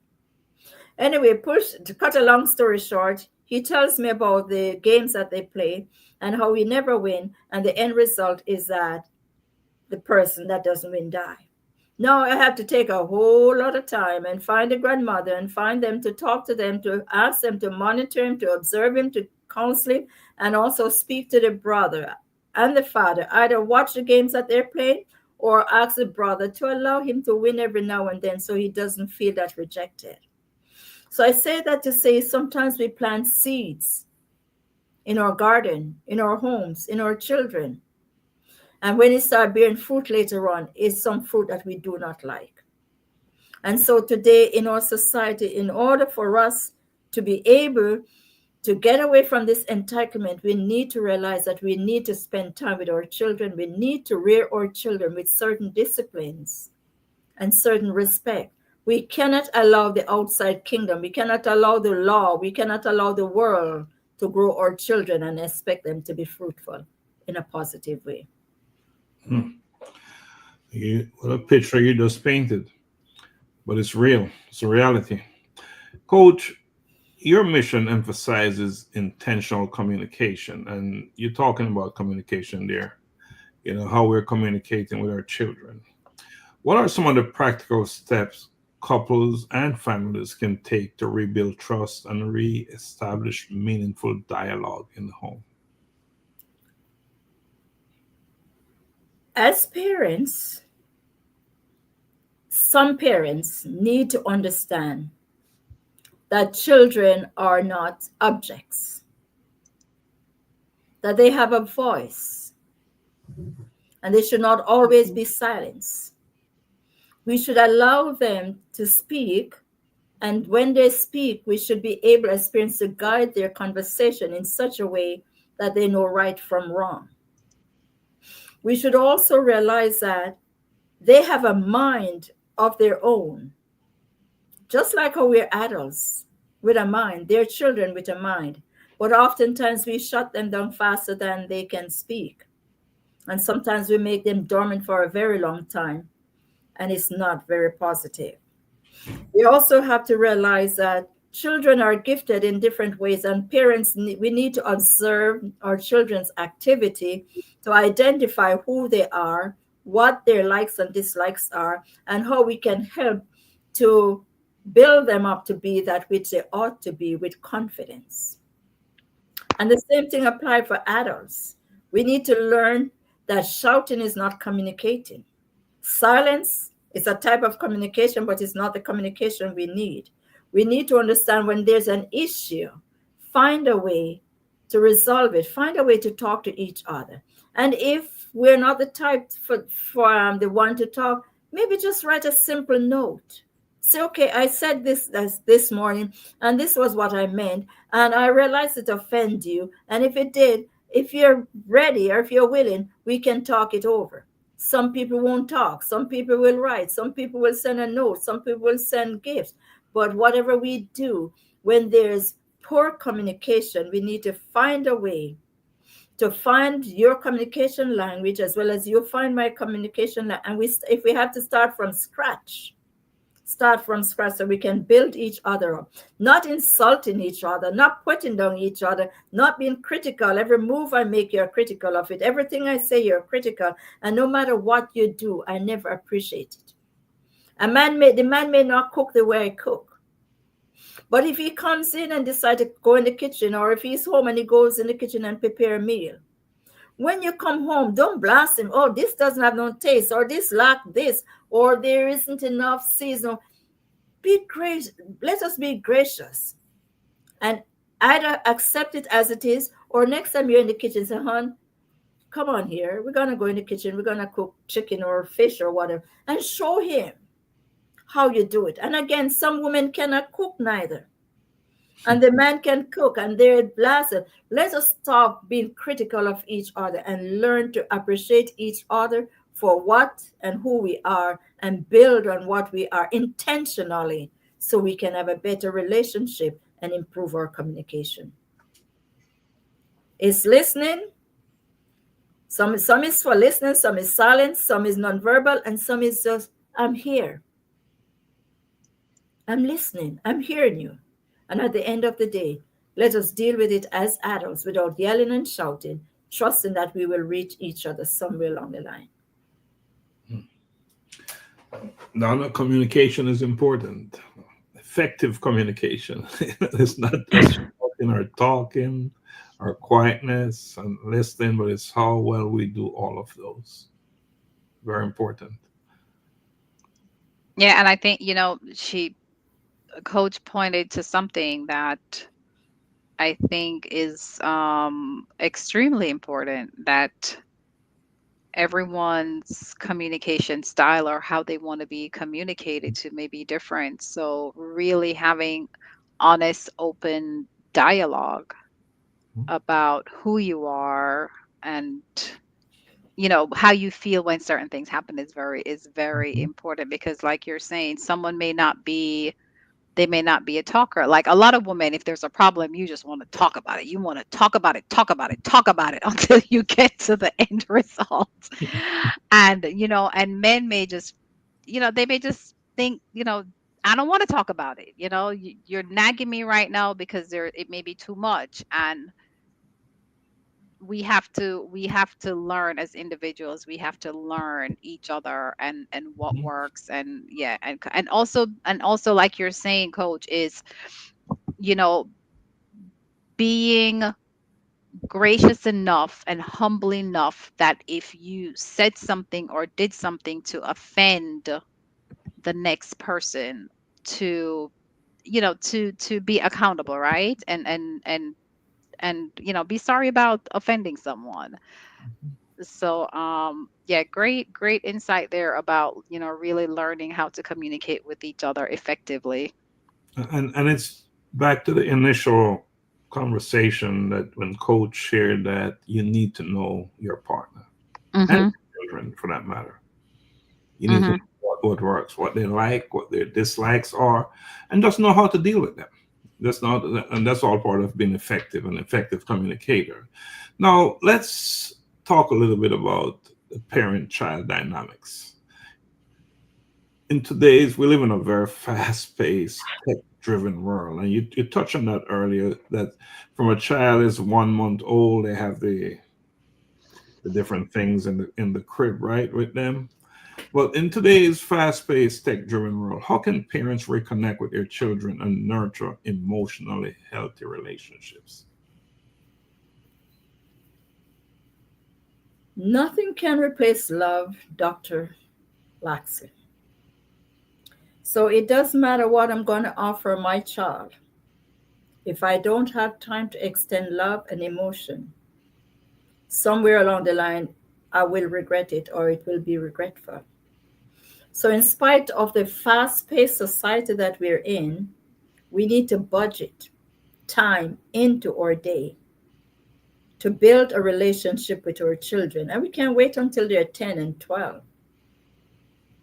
Anyway, to cut a long story short, he tells me about the games that they play and how we never win, and the end result is that the person that doesn't win die. Now I have to take a whole lot of time and find a grandmother and find them to talk to them, to ask them to monitor him, to observe him, to counsel him, and also speak to the brother and the father. Either watch the games that they're playing or ask the brother to allow him to win every now and then so he doesn't feel that rejected. So I say that to say sometimes we plant seeds in our garden, in our homes, in our children. And when it starts bearing fruit later on, it's some fruit that we do not like. And so today in our society, in order for us to be able to get away from this entitlement, we need to realize that we need to spend time with our children. We need to rear our children with certain disciplines and certain respect. We cannot allow the outside kingdom. We cannot allow the law. We cannot allow the world to grow our children and expect them to be fruitful in a positive way. What a picture you just painted, but it's real. It's a reality. Coach, your mission emphasizes intentional communication, and you're talking about communication there, how we're communicating with our children. What are some of the practical steps couples and families can take to rebuild trust and re-establish meaningful dialogue in the home? As parents, some parents need to understand that children are not objects, that they have a voice, and they should not always be silenced. We should allow them to speak, and when they speak, we should be able, as parents, to guide their conversation in such a way that they know right from wrong. We should also realize that they have a mind of their own. Just like how we're adults with a mind, they're children with a mind. But oftentimes we shut them down faster than they can speak. And sometimes we make them dormant for a very long time. And it's not very positive. We also have to realize that children are gifted in different ways, and parents, we need to observe our children's activity to identify who they are, what their likes and dislikes are, and how we can help to build them up to be that which they ought to be with confidence. And the same thing applies for adults. We need to learn that shouting is not communicating. Silence is a type of communication, but it's not the communication we need. We need to understand when there's an issue, find a way to resolve it, find a way to talk to each other. And if we're not the type for the one to talk, maybe just write a simple note. Say, okay, I said this morning, and this was what I meant, and I realized it offended you. And if it did, if you're ready or if you're willing, we can talk it over. Some people won't talk. Some people will write. Some people will send a note. Some people will send gifts. But whatever we do, when there's poor communication, we need to find a way to find your communication language as well as you find my communication language. And if we have to start from scratch so we can build each other up, not insulting each other, not putting down each other, not being critical. Every move I make, you're critical of it. Everything I say, you're critical. And no matter what you do, I never appreciate it. The man may not cook the way I cook. But if he comes in and decides to go in the kitchen, or if he's home and he goes in the kitchen and prepare a meal, when you come home, don't blast him. Oh, this doesn't have no taste, or this lack this, or there isn't enough season. Be gracious. Let us be gracious and either accept it as it is, or next time you're in the kitchen, say, hon, come on here. We're going to go in the kitchen. We're going to cook chicken or fish or whatever, and show him how you do it. And again, some women cannot cook neither. And the man can cook, and they're blasted. Let us stop being critical of each other and learn to appreciate each other for what and who we are, and build on what we are intentionally so we can have a better relationship and improve our communication. It's listening. Some is for listening, some is silence, some is nonverbal, and some is just, I'm here. I'm listening. I'm hearing you. And at the end of the day, Let us deal with it as adults without yelling and shouting, trusting that we will reach each other somewhere along the line. Now, communication is important. Effective communication. It's not just talking or talking or quietness and listening, but it's how well we do all of those. Very important. Yeah, and I think, she coach pointed to something that I think is extremely important, that everyone's communication style or how they want to be communicated to may be different. So really having honest, open dialogue about who you are, and how you feel when certain things happen is very Mhm. important, because like you're saying, someone may not be they may not be a talker. Like a lot of women, if there's a problem, you just want to talk about it. You want to talk about it, talk about it, talk about it until you get to the end result. And and men may just they may just think, I don't want to talk about it. You're nagging me right now because it may be too much. And we have to learn as individuals. We have to learn each other and what Mhm. works. And yeah, and also like you're saying, coach, is you know being gracious enough and humble enough that if you said something or did something to offend the next person, to to be accountable, right? And be sorry about offending someone. So yeah, great insight there about really learning how to communicate with each other effectively. And it's back to the initial conversation that when coach shared that you need to know your partner and Mhm. your children for that matter. You need to know Mhm. what works, what they like, what their dislikes are, and just know how to deal with them. That's not, and that's all part of being effective, an effective communicator. Now, let's talk a little bit about the parent-child dynamics. In today's, we live in a very fast-paced, tech-driven world, and you touched on that earlier. That from a child is 1 month old, they have the different things in the crib, right, with them. Well, in today's fast paced, tech driven world, how can parents reconnect with their children and nurture emotionally healthy relationships? Nothing can replace love, Dr. Laxley. So it doesn't matter what I'm going to offer my child. If I don't have time to extend love and emotion, somewhere along the line, I will regret it or it will be regretful. So, in spite of the fast paced society that we're in, we need to budget time into our day to build a relationship with our children. And we can't wait until they're 10 and 12.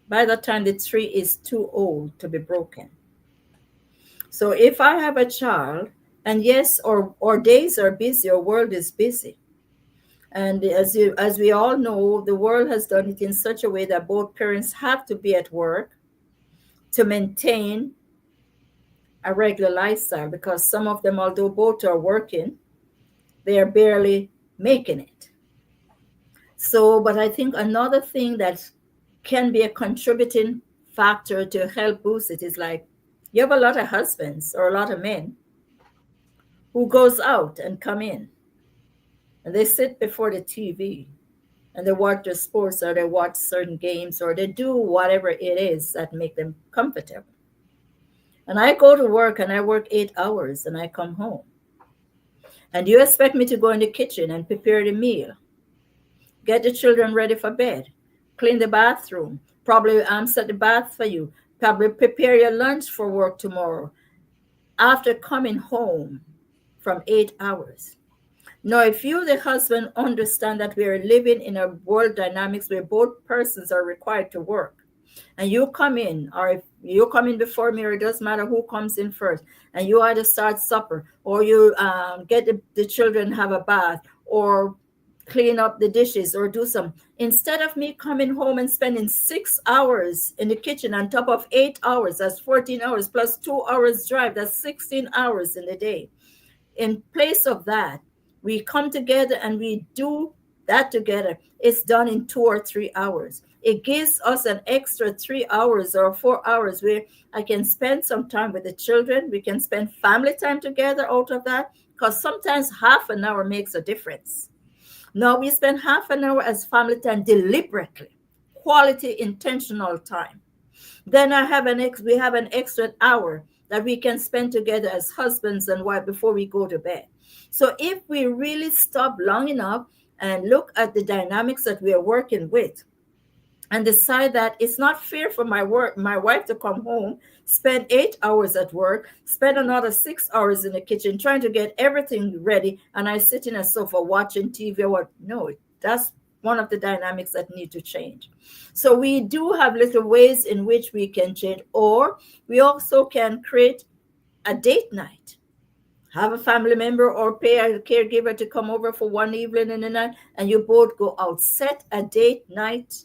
By the time the tree is too old to be broken. So if I have a child, and yes, our days are busy, our world is busy. And as we all know, the world has done it in such a way that both parents have to be at work to maintain a regular lifestyle, because some of them, although both are working, they are barely making it. So, but I think another thing that can be a contributing factor to help boost it is like you have a lot of husbands or a lot of men who goes out and come in and they sit before the TV and they watch the sports or they watch certain games or they do whatever it is that make them comfortable. And I go to work and I work 8 hours and I come home. And you expect me to go in the kitchen and prepare the meal, get the children ready for bed, clean the bathroom, probably set the bath for you, probably prepare your lunch for work tomorrow after coming home from 8 hours. Now, if you, the husband, understand that we are living in a world dynamics where both persons are required to work, and you come in, or if you come in before me, or it doesn't matter who comes in first, and you either start supper, or you get the children have a bath, or clean up the dishes, or do some. Instead of me coming home and spending 6 hours in the kitchen on top of 8 hours, that's 14 hours plus 2 hours drive, that's 16 hours in the day. In place of that, we come together and we do that together. It's done in 2 or 3 hours. It gives us an extra 3 hours or 4 hours where I can spend some time with the children. We can spend family time together out of that, because sometimes half an hour makes a difference. Now we spend half an hour as family time deliberately, quality, intentional time. Then we have an extra hour that we can spend together as husbands and wife before we go to bed. So if we really stop long enough and look at the dynamics that we are working with, and decide that it's not fair for my wife to come home, spend 8 hours at work, spend another 6 hours in the kitchen trying to get everything ready, and I sit in a sofa watching TV or what. No, that's one of the dynamics that need to change. So we do have little ways in which we can change, or we also can create a date night. Have a family member or pay a caregiver to come over for one evening in the night, and you both go out. Set a date night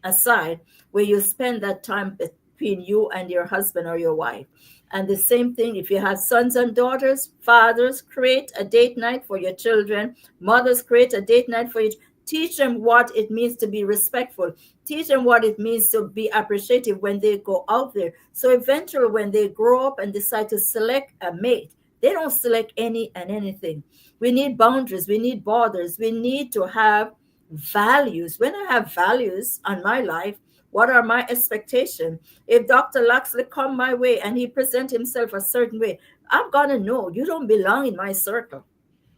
aside where you spend that time between you and your husband or your wife. And the same thing, if you have sons and daughters, fathers, create a date night for your children. Mothers, create a date night for you. Teach them what it means to be respectful. Teach them what it means to be appreciative when they go out there. So eventually, when they grow up and decide to select a mate, they don't select any and anything. We need boundaries. We need borders. We need to have values. When I have values on my life, what are my expectations? If Dr. Laxley come my way and he present himself a certain way, I'm gonna know you don't belong in my circle.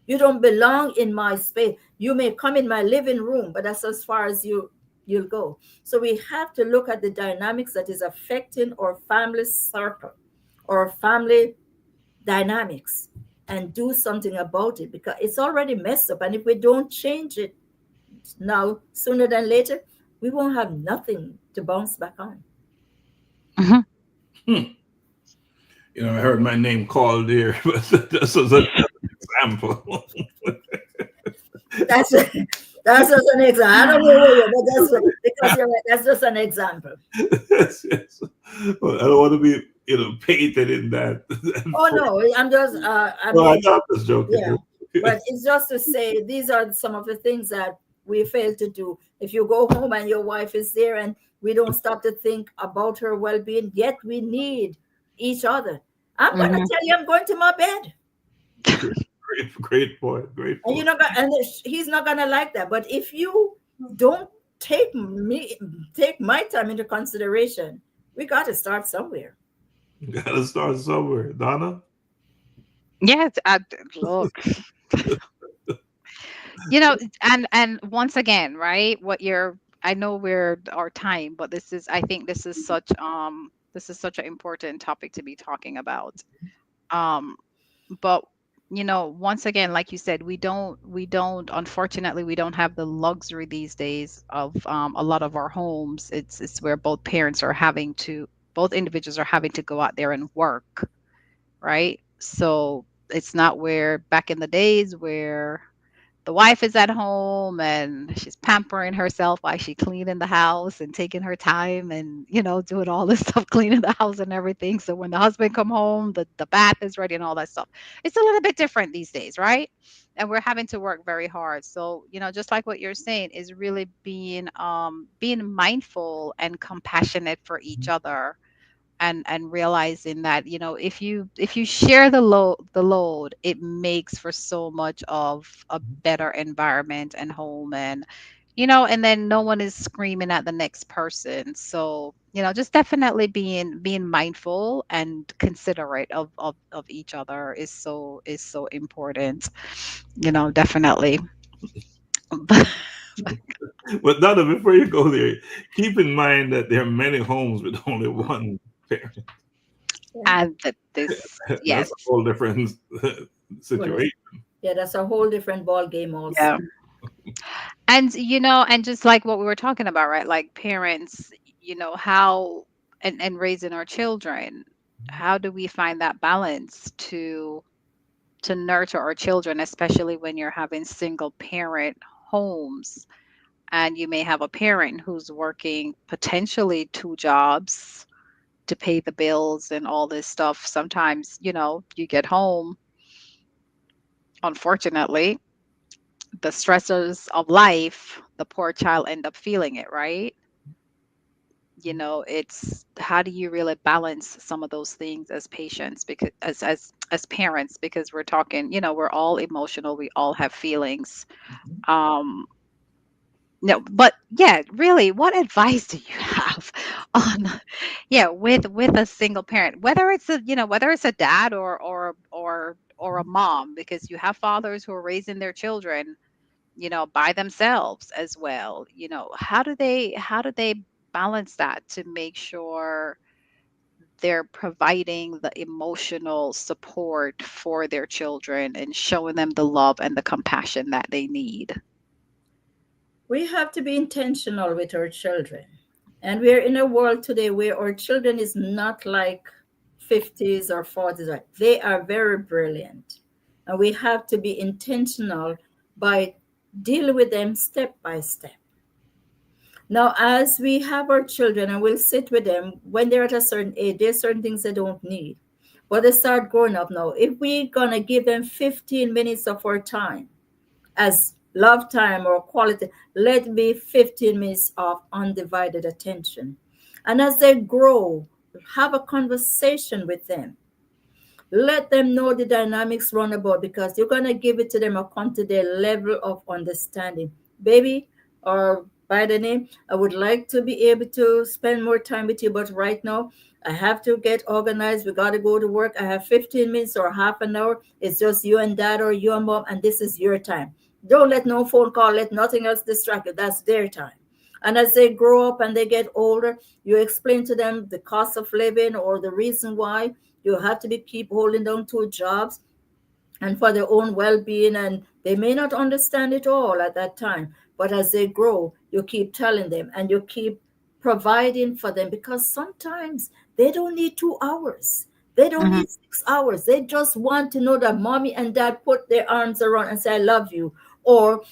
You don't belong in my space. You may come in my living room, but that's as far as you'll go. So we have to look at the dynamics that is affecting our family circle or family dynamics and do something about it, because it's already messed up. And if we don't change it now, sooner than later, we won't have nothing to bounce back on. Mhm. Hmm. I heard my name called there, but this was an example. That's that's just an example. I don't know where you, but because you're right. That's just an example. Yes, yes. Well, I don't want to be, painted in that. Oh no, I'm just. I Well, I mean, thought this joking. yeah, but it's just to say these are some of the things that we fail to do. If you go home and your wife is there, and we don't stop to think about her well-being, yet we need each other. I'm gonna Mhm. tell you, I'm going to my bed. Great point. Great And you're point. not gonna, and he's not gonna like that. But if you don't take my time into consideration, we got to start somewhere. Got to start somewhere, Donna. Yes, look, and once again, right? What you're, I know we're our time, but I think this is such an important topic to be talking about. Um, but once again, like you said, we don't unfortunately we don't have the luxury these days of a lot of our homes. It's where both individuals are having to go out there and work, right? So it's not where back in the days where the wife is at home and she's pampering herself while she's cleaning the house and taking her time and doing all this stuff, cleaning the house and everything. So when the husband come home, the bath is ready and all that stuff. It's a little bit different these days, right? And we're having to work very hard. So just like what you're saying, is really being mindful and compassionate for each other, and realizing that if you share the load, it makes for so much of a better environment and home, and then no one is screaming at the next person. So just definitely being mindful and considerate of each other is so important, definitely. But But Donna, before you go there, keep in mind that there are many homes with only one parent. Yeah. and this, That's yes. a whole different Well, situation. yeah, that's a whole different ball game Yeah. also. And just like what we were talking about, right? Like parents, how and raising our children, how do we find that balance to nurture our children, especially when you're having single parent homes, and you may have a parent who's working potentially two jobs to pay the bills and all this stuff. Sometimes, you get home unfortunately, the stressors of life, the poor child end up feeling it, right? It's how do you really balance some of those things as patients, because as parents, because we're talking, we're all emotional, we all have feelings. um no, but yeah, really, what advice do you have on, yeah, with a single parent, whether it's a dad or a mom, because you have fathers who are raising their children, by themselves as well. How do they balance that to make sure they're providing the emotional support for their children and showing them the love and the compassion that they need? We have to be intentional with our children. And we're in a world today where our children is not like 50s or 40s. Right? They are very brilliant. And we have to be intentional by dealing with them step by step. Now, as we have our children and we'll sit with them when they're at a certain age, there's certain things they don't need. But they start growing up now. If we're going to give them 15 minutes of our time, as love time or quality, let be 15 minutes of undivided attention. And as they grow, have a conversation with them. Let them know the dynamics run about, because you're going to give it to them according to their level of understanding. Baby, or by the name, I would like to be able to spend more time with you, but right now I have to get organized. We got to go to work. I have 15 minutes or half an hour. It's just you and dad or you and mom, and this is your time. Don't let no phone call, let nothing else distract you. That's their time. And as they grow up and they get older, you explain to them the cost of living or the reason why you have to be keep holding down two jobs and for their own well-being, and they may not understand it all at that time, but as they grow you keep telling them and you keep providing for them, because sometimes they don't need 2 hours, they don't Hmm. need 6 hours, they just want to know that mommy and dad put their arms around and say I love you, or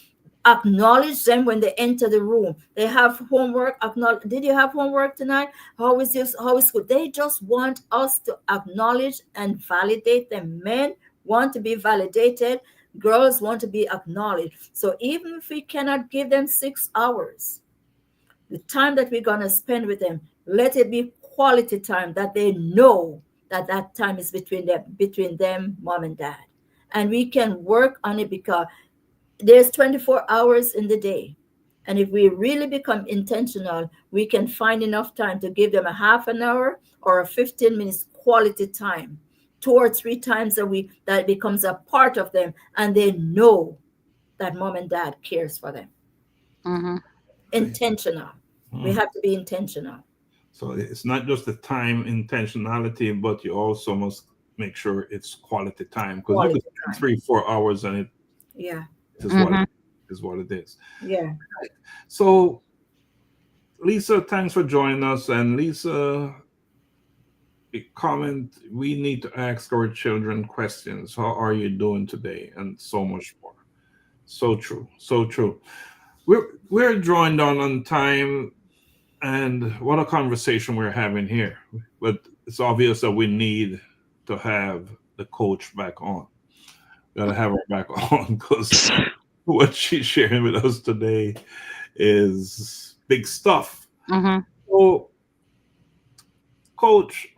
acknowledge them when they enter the room. They have homework. Acknowledge. Did you have homework tonight? How is this? How is good? They just want us to acknowledge and validate them. Men want to be validated. Girls want to be acknowledged. So even if we cannot give them 6 hours, the time that we're gonna spend with them, let it be quality time that they know that that time is between them, mom and dad, and we can work on it because there's 24 hours in the day. And if we really become intentional, we can find enough time to give them a half an hour or a 15 minutes quality time, 2 or 3 times a week, that becomes a part of them. And they know that mom and dad cares for them. Hmm. Okay. Intentional. We Hmm. have to be intentional. So it's not just the time intentionality, but you also must make sure it's quality time, because you Quality could spend time. 3 4 hours and it Yeah. is what it Hmm. is what it is. Yeah. So Lisa, thanks for joining us. And Lisa, a comment, we need to ask our children questions. How are you doing today? And so much more. So true. So true. We're drawing down on time, and what a conversation we're having here. But it's obvious that we need to have the coach back on. Gotta have her back on, because what she's sharing with us today is big stuff. Hmm. So, coach,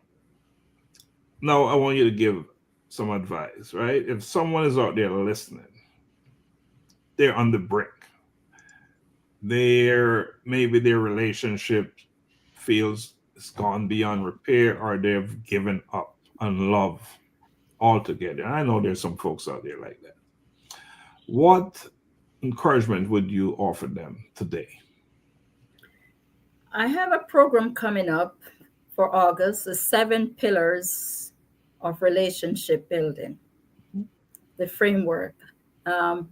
now I want you to give some advice, right? If someone is out there listening, they're on the brink. Maybe their relationship feels it's gone beyond repair, or they've given up on love altogether. I know there's some folks out there like that. What encouragement would you offer them today? I have a program coming up for August, the 7 pillars of relationship building, the framework. Um,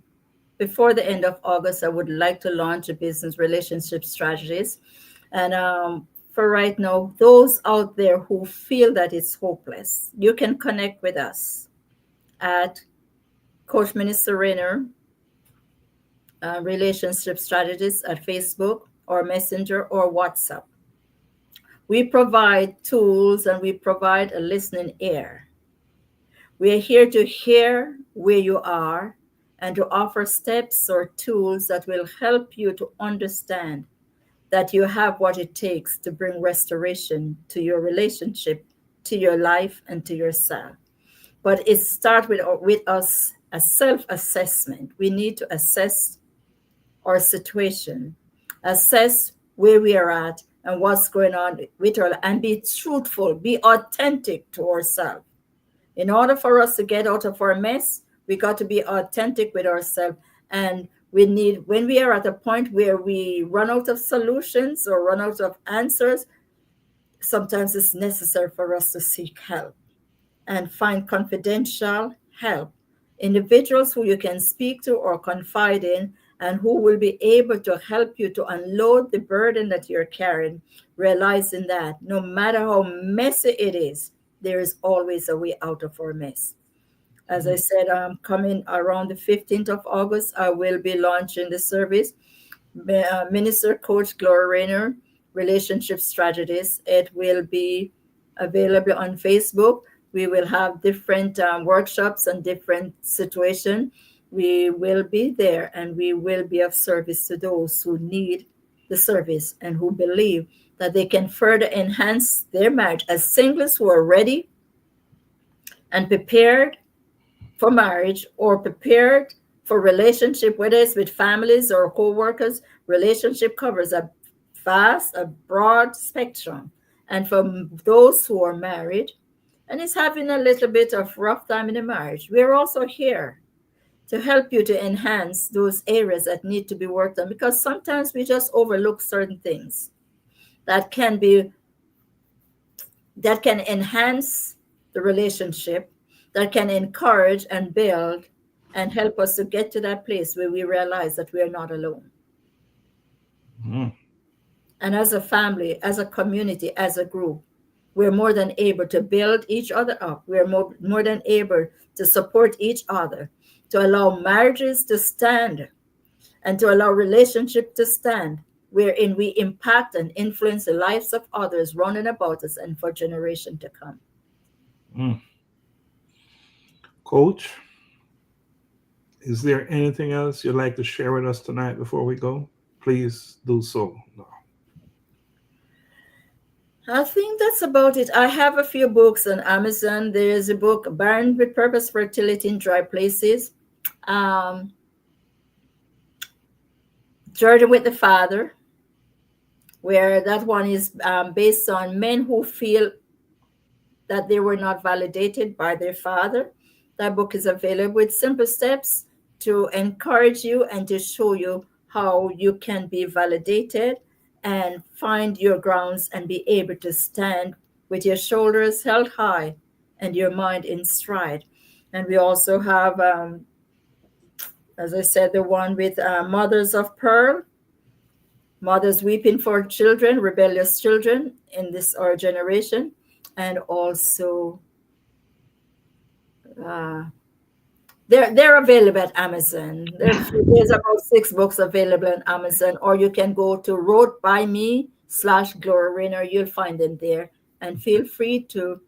Before the end of August, I would like to launch a business relationship strategist. And for right now, those out there who feel that it's hopeless, you can connect with us at Coach Minister Raynor, relationship strategist at Facebook or Messenger or WhatsApp. We provide tools and we provide a listening ear. We are here to hear where you are and to offer steps or tools that will help you to understand that you have what it takes to bring restoration to your relationship, to your life, and to yourself. But it starts with us a self-assessment. We need to assess our situation, assess where we are at and what's going on with our, and be truthful, be authentic to ourselves. In order for us to get out of our mess, we got to be authentic with ourselves. And we need, when we are at a point where we run out of solutions or run out of answers, sometimes it's necessary for us to seek help and find confidential help, individuals who you can speak to or confide in, and who will be able to help you to unload the burden that you're carrying, realizing that no matter how messy it is, there is always a way out of our mess. As I said, I'm coming around the 15th of August. I will be launching the service. Minister Coach Gloria Raynor, Relationship Strategist. It will be available on Facebook. We will have different workshops and different situations. We will be there and we will be of service to those who need the service and who believe that they can further enhance their marriage as singles who are ready and prepared for marriage or prepared for relationship, whether it's with families or co-workers. Relationship covers a vast, a broad spectrum. And for those who are married and is having a little bit of rough time in the marriage, we're also here to help you to enhance those areas that need to be worked on, because sometimes we just overlook certain things that can be, that can enhance the relationship, that can encourage and build and help us to get to that place where we realize that we are not alone. Mm. And as a family, as a community, as a group, we're more than able to build each other up. We're more than able to support each other, to allow marriages to stand and to allow relationship to stand, wherein we impact and influence the lives of others running about us and for generation to come. Mm. Coach, is there anything else you'd like to share with us tonight before we go? Please do so. No. I think that's about it. I have a few books on Amazon. There's a book, Barren with Purpose, Fertility in Dry Places. Journey with the Father, where that one is based on men who feel that they were not validated by their father. That book is available with simple steps to encourage you and to show you how you can be validated and find your grounds and be able to stand with your shoulders held high and your mind in stride. And we also have, as I said, the one with Mothers of Pearl, mothers weeping for children, rebellious children in this our generation, and also they're available at Amazon. There's about 6 books available on Amazon, or you can go to Wrote by Me/Gloria Raynor. You'll find them there, and feel free to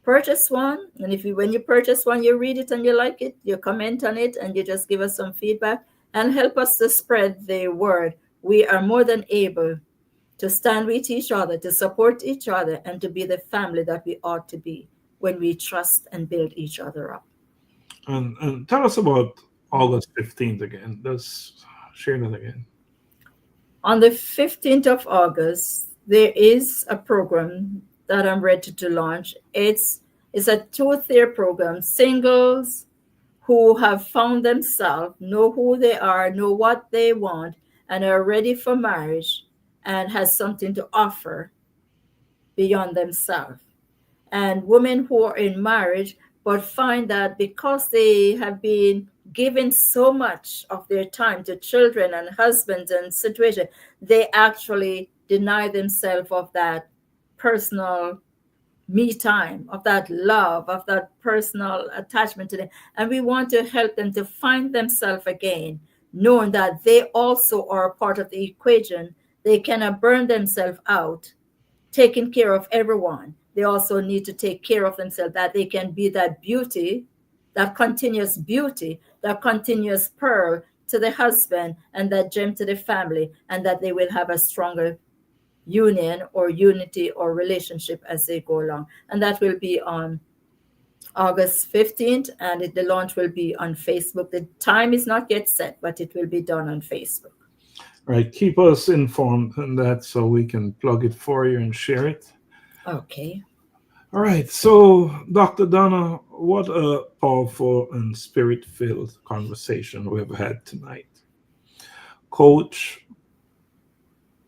purchase one. And if you, when you purchase one, you read it and you like it, you comment on it, and you just give us some feedback and help us to spread the word. We are more than able to stand with each other, to support each other, and to be the family that we ought to be when we trust and build each other up. And tell us about August 15th again. Let's share that again. On the 15th of August, there is a program that I'm ready to launch. It's a 2-tier program. Singles who have found themselves, know who they are, know what they want, and are ready for marriage and has something to offer beyond themselves. And women who are in marriage but find that because they have been given so much of their time to children and husbands and situation, they actually deny themselves of that personal me time, of that love, of that personal attachment to them. And we want to help them to find themselves again, knowing that they also are a part of the equation. They cannot burn themselves out taking care of everyone. They also need to take care of themselves, that they can be that beauty, that continuous pearl to the husband and that gem to the family, and that they will have a stronger union or unity or relationship as they go along. And that will be on August 15th, and the launch will be on Facebook. The time is not yet set, but it will be done on Facebook. Right. Keep us informed on that so we can plug it for you and share it. Okay. All right. So, Dr. Donna, what a powerful and spirit filled conversation we've had tonight. Coach,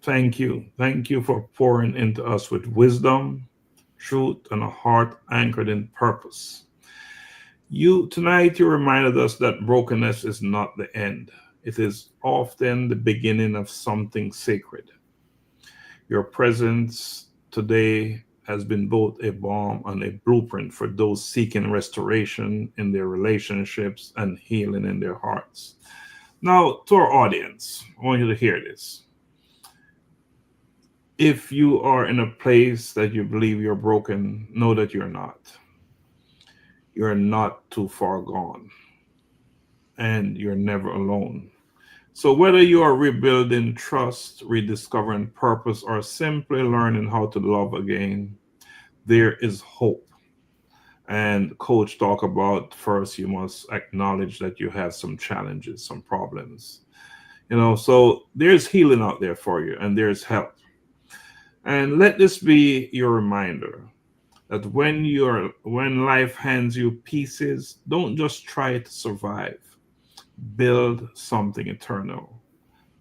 thank you. Thank you for pouring into us with wisdom, truth, and a heart anchored in purpose. You reminded us that brokenness is not the end. It is often the beginning of something sacred. Your presence today has been both a balm and a blueprint for those seeking restoration in their relationships and healing in their hearts. Now, to our audience, I want you to hear this. If you are in a place that you believe you're broken, know that you're not. You're not too far gone, and you're never alone. So, whether you are rebuilding trust, rediscovering purpose, or simply learning how to love again, there is hope. And Coach talk about first, you must acknowledge that you have some challenges, some problems. So there's healing out there for you, and there's help. And let this be your reminder that when life hands you pieces, don't just try to survive. Build something eternal.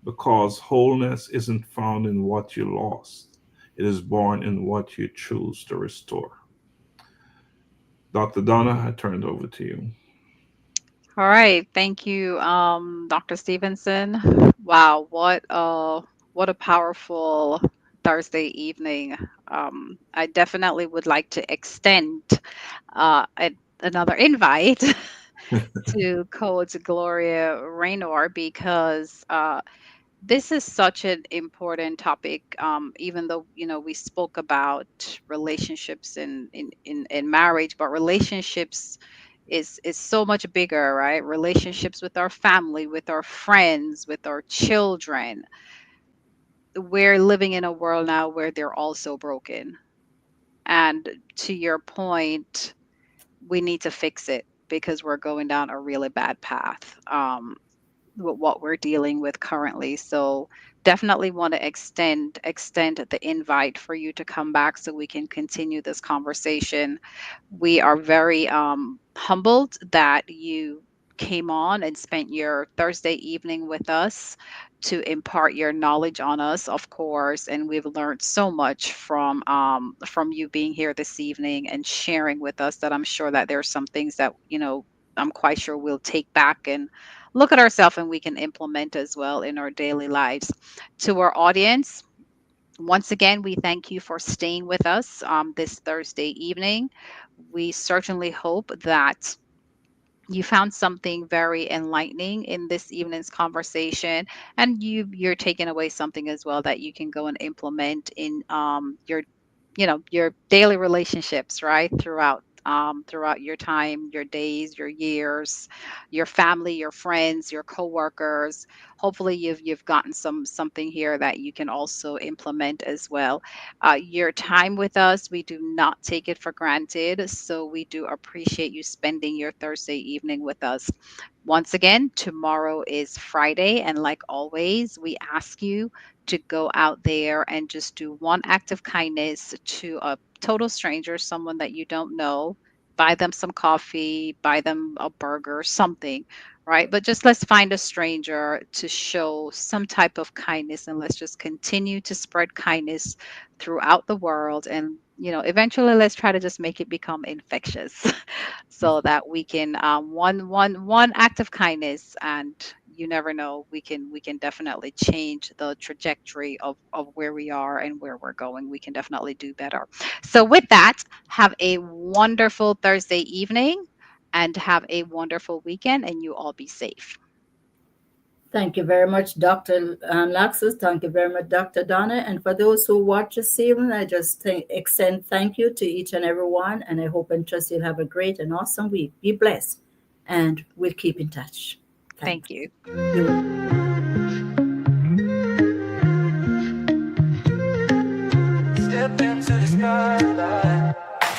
Because wholeness isn't found in what you lost, it is born in what you choose to restore. Dr. Donna, I turn it over to you. All right. Thank you, Dr. Stephenson. Wow, what a powerful Thursday evening. I definitely would like to extend another invite to Coach Gloria Raynor because this is such an important topic. Even though we spoke about relationships in marriage, but relationships is so much bigger, right? Relationships with our family, with our friends, with our children. We're living in a world now where they're also broken, and to your point, we need to fix it because we're going down a really bad path. With what we're dealing with currently. So definitely want to extend the invite for you to come back so we can continue this conversation. We are very humbled that you came on and spent your Thursday evening with us to impart your knowledge on us, of course, and we've learned so much from you being here this evening and sharing with us that I'm sure that there's some things that I'm quite sure we'll take back and look at ourselves and we can implement as well in our daily lives. To our audience, once again, we thank you for staying with us this Thursday evening. We certainly hope that you found something very enlightening in this evening's conversation, and you're taking away something as well that you can go and implement in your daily relationships, right? Throughout your time, your days, your years, your family, your friends, your coworkers. Hopefully you've gotten something here that you can also implement as well. Your time with us, we do not take it for granted, so we do appreciate you spending your Thursday evening with us. Once again, tomorrow is Friday, and like always, we ask you to go out there and just do one act of kindness to a total stranger, someone that you don't know. Buy them some coffee, buy them a burger, something, right? But just let's find a stranger to show some type of kindness, and let's just continue to spread kindness throughout the world. And eventually, let's try to just make it become infectious, so that we can one act of kindness, and you never know, we can definitely change the trajectory of where we are and where we're going. We can definitely do better. So with that, have a wonderful Thursday evening and have a wonderful weekend, and you all be safe. Thank you very much, Dr. Laxus. Thank you very much, Dr. Donna. And for those who watch this evening, I just extend thank you to each and every one. And I hope and trust you'll have a great and awesome week. Be blessed. And we'll keep in touch. Thank Thanks. you. Step into the spotlight.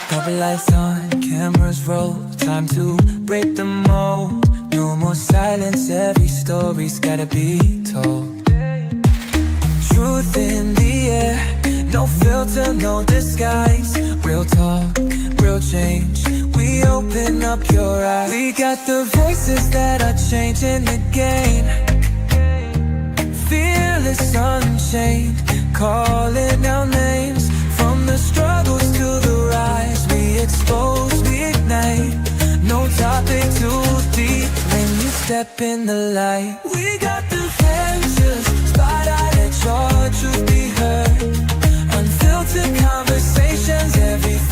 Couple lights on, cameras roll. Time to break the mold. No more silence, every story's gotta be told. Truth in the air, no filter, no disguise. Real talk, real change. We open up your eyes. We got the voices that are changing the game. Fearless, unchained, calling our names. From the struggles to the rise, we expose, we ignite. No topic too deep when you step in the light. We got the answers, spotlight, let your truth be heard. Unfiltered conversations, every thought